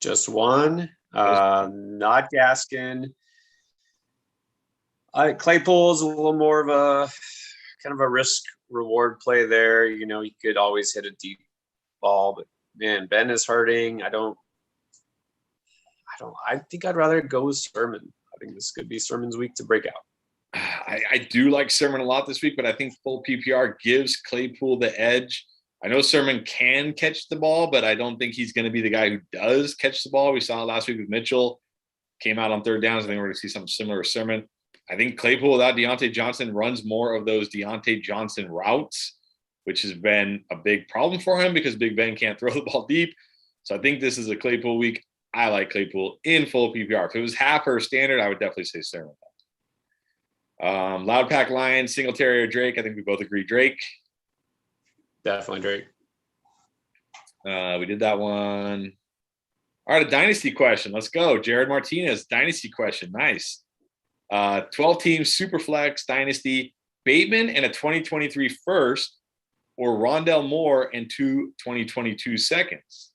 Just one. Not Gaskin. Claypool's a little more of a kind of a risk reward play there. You could always hit a deep ball, but man, Ben is hurting. I think I'd rather go with Sermon. I think this could be Sermon's week to break out. I do like Sermon a lot this week, but I think full PPR gives Claypool the edge. I know Sermon can catch the ball, but I don't think he's going to be the guy who does catch the ball. We saw it last week with Mitchell. Came out on third downs. I think we're going to see something similar with Sermon. I think Claypool without Deontay Johnson runs more of those Deontay Johnson routes, which has been a big problem for him because Big Ben can't throw the ball deep. So I think this is a Claypool week. I like Claypool in full PPR. If it was half or standard, I would definitely say Sermon. Loud Pack Lions, Singletary or Drake. I think we both agree Drake. Definitely Drake. We did that one. All right, a dynasty question. Let's go. Jared Martinez, dynasty question. Nice. 12-team super flex dynasty. Bateman and a 2023 first, or Rondell Moore and 2 2022 seconds.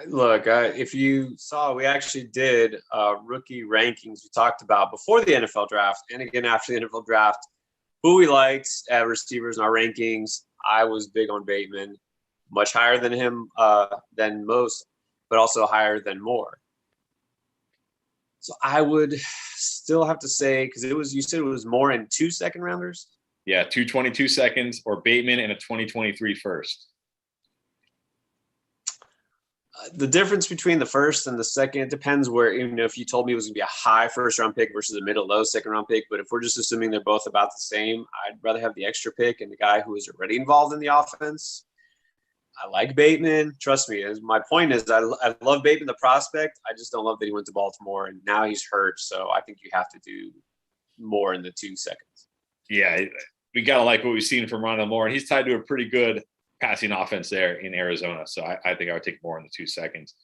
Look, if you saw, we actually did rookie rankings we talked about before the NFL draft and again after the NFL draft, who we liked at receivers in our rankings. I was big on Bateman, much higher than him, than most, but also higher than Moore. So I would still have to say, because you said it was Moore and 2 second rounders? Yeah, 2 22 seconds, or Bateman and a 2023 first. The difference between the first and the second, it depends where, if you told me it was going to be a high first round pick versus a middle low second round pick. But if we're just assuming they're both about the same, I'd rather have the extra pick and the guy who is already involved in the offense. I like Bateman. Trust me. My point is I love Bateman, the prospect. I just don't love that he went to Baltimore and now he's hurt. So I think you have to do more in the 2 seconds. Yeah, we got to like what we've seen from Rondell Moore. And he's tied to a pretty good passing offense there in Arizona. So I think I would take more in the 2 seconds.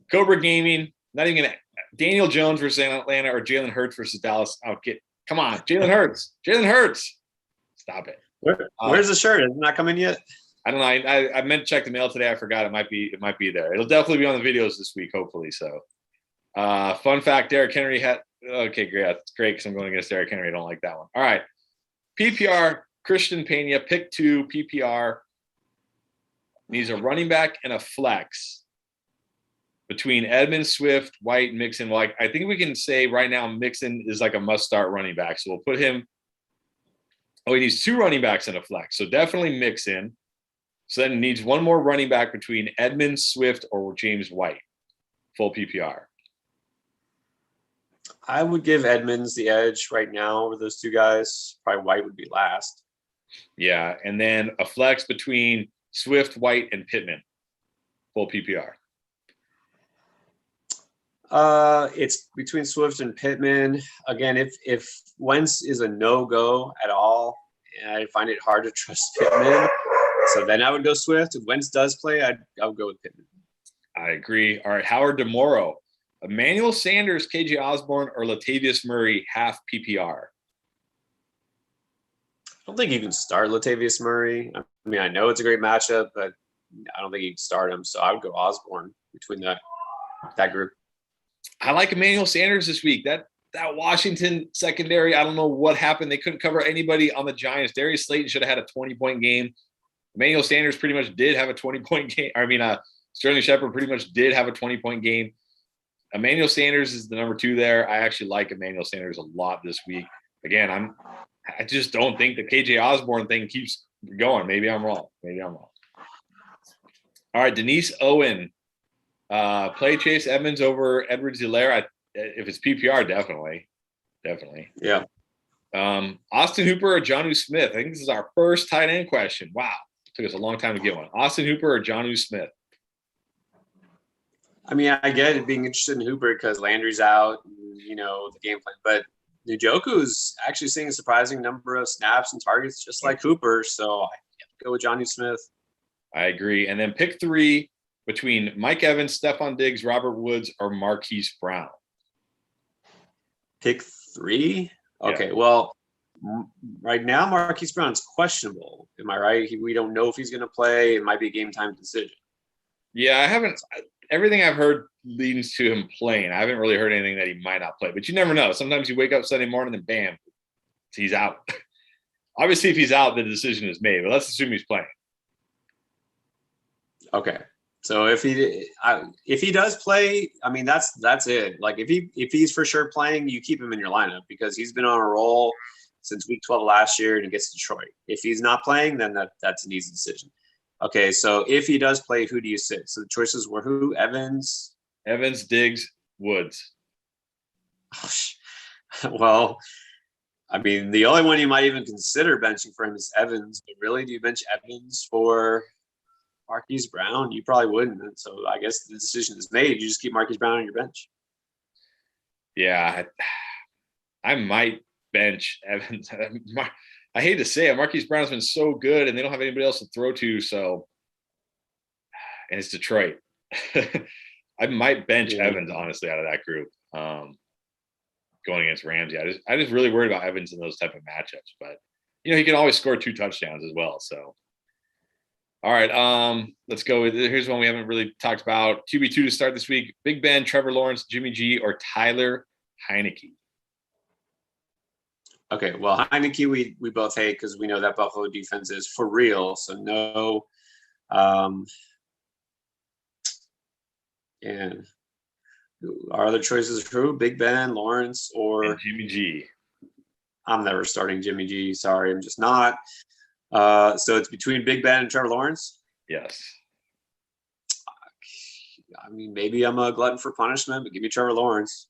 Cobra Gaming, not even going to – Daniel Jones versus Atlanta or Jalen Hurts versus Dallas. Come on, Jalen Hurts. Jalen Hurts. Stop it. Where's the shirt? Is it not coming yet? I don't know. I meant to check the mail today. I forgot. It might be there. It'll definitely be on the videos this week, hopefully. So, fun fact: Derrick Henry had. Okay, great. That's great because I'm going against Derrick Henry. I don't like that one. All right, PPR Christian Pena, pick 2 PPR. Needs a running back and a flex between Edmonds, Swift, White, Mixon. Well, I think we can say right now Mixon is like a must-start running back. So we'll put him. Oh, he needs 2 running backs and a flex. So definitely Mixon. So then needs one more running back between Edmonds, Swift, or James White. Full PPR. I would give Edmonds the edge right now over those 2 guys. Probably White would be last. Yeah, and then a flex between Swift, White, and Pittman. Full PPR. It's between Swift and Pittman. Again, if Wentz is a no-go at all, I find it hard to trust Pittman. So then I would go Swift. If Wentz does play, I would go with Pittman. I agree. All right, Howard DeMoro. Emmanuel Sanders, KJ Osborne, or Latavius Murray, half PPR. I don't think you can start Latavius Murray. I mean, I know it's a great matchup, but I don't think you can start him. So I would go Osborne between that group. I like Emmanuel Sanders this week. That Washington secondary, I don't know what happened. They couldn't cover anybody on the Giants. Darius Slayton should have had a 20-point game. Emmanuel Sanders pretty much did have a 20-point game. Sterling Shepard pretty much did have a 20-point game. Emmanuel Sanders is the number 2 there. I actually like Emmanuel Sanders a lot this week. Again, I just don't think the KJ Osborne thing keeps going. Maybe I'm wrong. All right, Denise Owen. Play Chase Edmonds over Edwards-Helaire. If it's PPR, definitely. Yeah. Austin Hooper or Jonnu Smith? I think this is our first tight end question. Wow. Took us a long time to get one. Austin Hooper or Jonnu Smith? I mean, I get it being interested in Hooper because Landry's out, and, the game plan. But Njoku's actually seeing a surprising number of snaps and targets, just like Hooper. So I go with Jonnu Smith. I agree. And then pick 3 between Mike Evans, Stephon Diggs, Robert Woods, or Marquise Brown. Pick 3? Okay, Yeah. well, right now Marquise Brown's questionable. Am I right? We don't know if he's going to play. It might be a game time decision. Yeah, everything I've heard leads to him playing. I haven't really heard anything that he might not play, but you never know. Sometimes you wake up Sunday morning and bam, he's out. Obviously, if he's out, the decision is made, but let's assume he's playing. Okay. So if he does play, I mean, that's it. Like if he's for sure playing, you keep him in your lineup because he's been on a roll since week 12 last year and he gets Detroit. If he's not playing, then that's an easy decision. Okay, so if he does play, who do you sit? So the choices were who? Evans, Diggs, Woods. Well, I mean, the only one you might even consider benching for him is Evans. But really, do you bench Evans for Marquise Brown? You probably wouldn't. And so I guess the decision is made. You just keep Marquise Brown on your bench. Yeah, I might bench Evans. I hate to say it, Marquise Brown's been so good, and they don't have anybody else to throw to. So, and it's Detroit. I might bench Evans, honestly, out of that group. Going against Ramsey, I just really worried about Evans in those type of matchups. But he can always score 2 touchdowns as well. So, all right, let's go. Here's one we haven't really talked about. QB2 to start this week: Big Ben, Trevor Lawrence, Jimmy G, or Tyler Heineke. Okay, well, Heineke we both hate because we know that Buffalo defense is for real. So no, and our other choices are who? Big Ben, Lawrence, or and Jimmy G. I'm never starting Jimmy G. Sorry, I'm just not. So it's between Big Ben and Trevor Lawrence? Yes. I mean, maybe I'm a glutton for punishment, but give me Trevor Lawrence.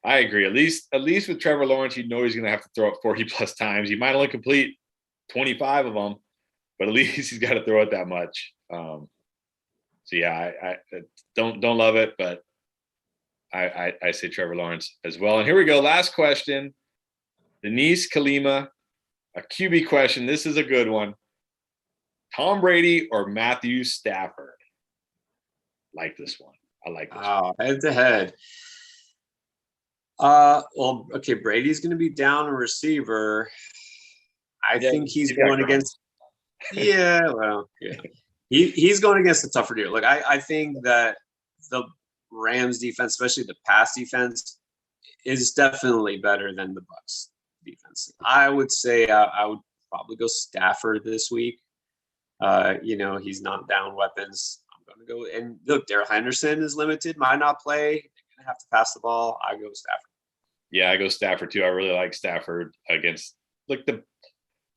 I agree. At least with Trevor Lawrence, you know he's going to have to throw it 40+ times. He might only complete 25 of them, but at least he's got to throw it that much. So yeah, I don't love it, but I say Trevor Lawrence as well. And here we go. Last question. Denise Kalima, a QB question. This is a good one. Tom Brady or Matthew Stafford? Like this one. I like this one. Head to head. Well, okay, Brady's going to be down a receiver. I think he's going against. Yeah, well, yeah. He's going against the tougher dude. Like I think that the Rams defense, especially the pass defense, is definitely better than the Bucs defense. I would say I would probably go Stafford this week. He's not down weapons. I'm going to go and look. Darrell Henderson is limited, might not play. They're going to have to pass the ball. I go Stafford. Yeah, I go Stafford too. I really like Stafford against the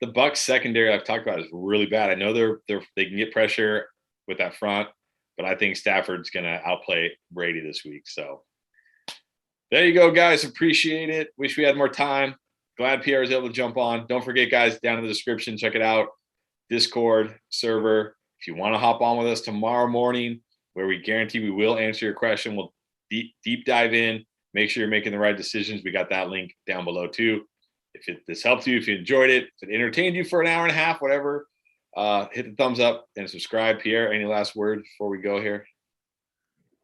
Bucs secondary I've talked about is really bad. I know they can get pressure with that front, but I think Stafford's going to outplay Brady this week. So there you go, guys. Appreciate it. Wish we had more time. Glad Pierre was able to jump on. Don't forget, guys, down in the description, check it out. Discord server. If you want to hop on with us tomorrow morning, where we guarantee we will answer your question, we'll deep dive in. Make sure you're making the right decisions. We got that link down below too. If this helped you, if you enjoyed it, if it entertained you for an hour and a half, whatever, hit the thumbs up and subscribe. Pierre, any last words before we go here?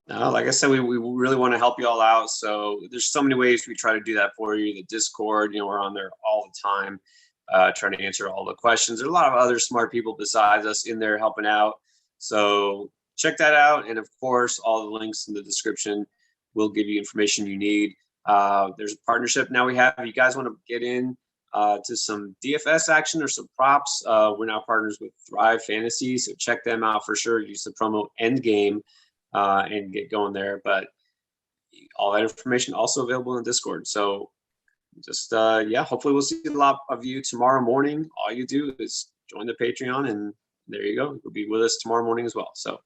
No, like I said, we really want to help you all out. So there's so many ways we try to do that for you. The Discord, we're on there all the time, trying to answer all the questions. There's a lot of other smart people besides us in there helping out. So check that out. And of course, all the links in the description will give you information you need. There's a partnership now we have. If you guys want to get in to some DFS action or some props, we're now partners with Thrive Fantasy. So check them out for sure. Use the promo Endgame and get going there. But all that information also available in Discord. So just, hopefully we'll see a lot of you tomorrow morning. All you do is join the Patreon and there you go. You'll be with us tomorrow morning as well. So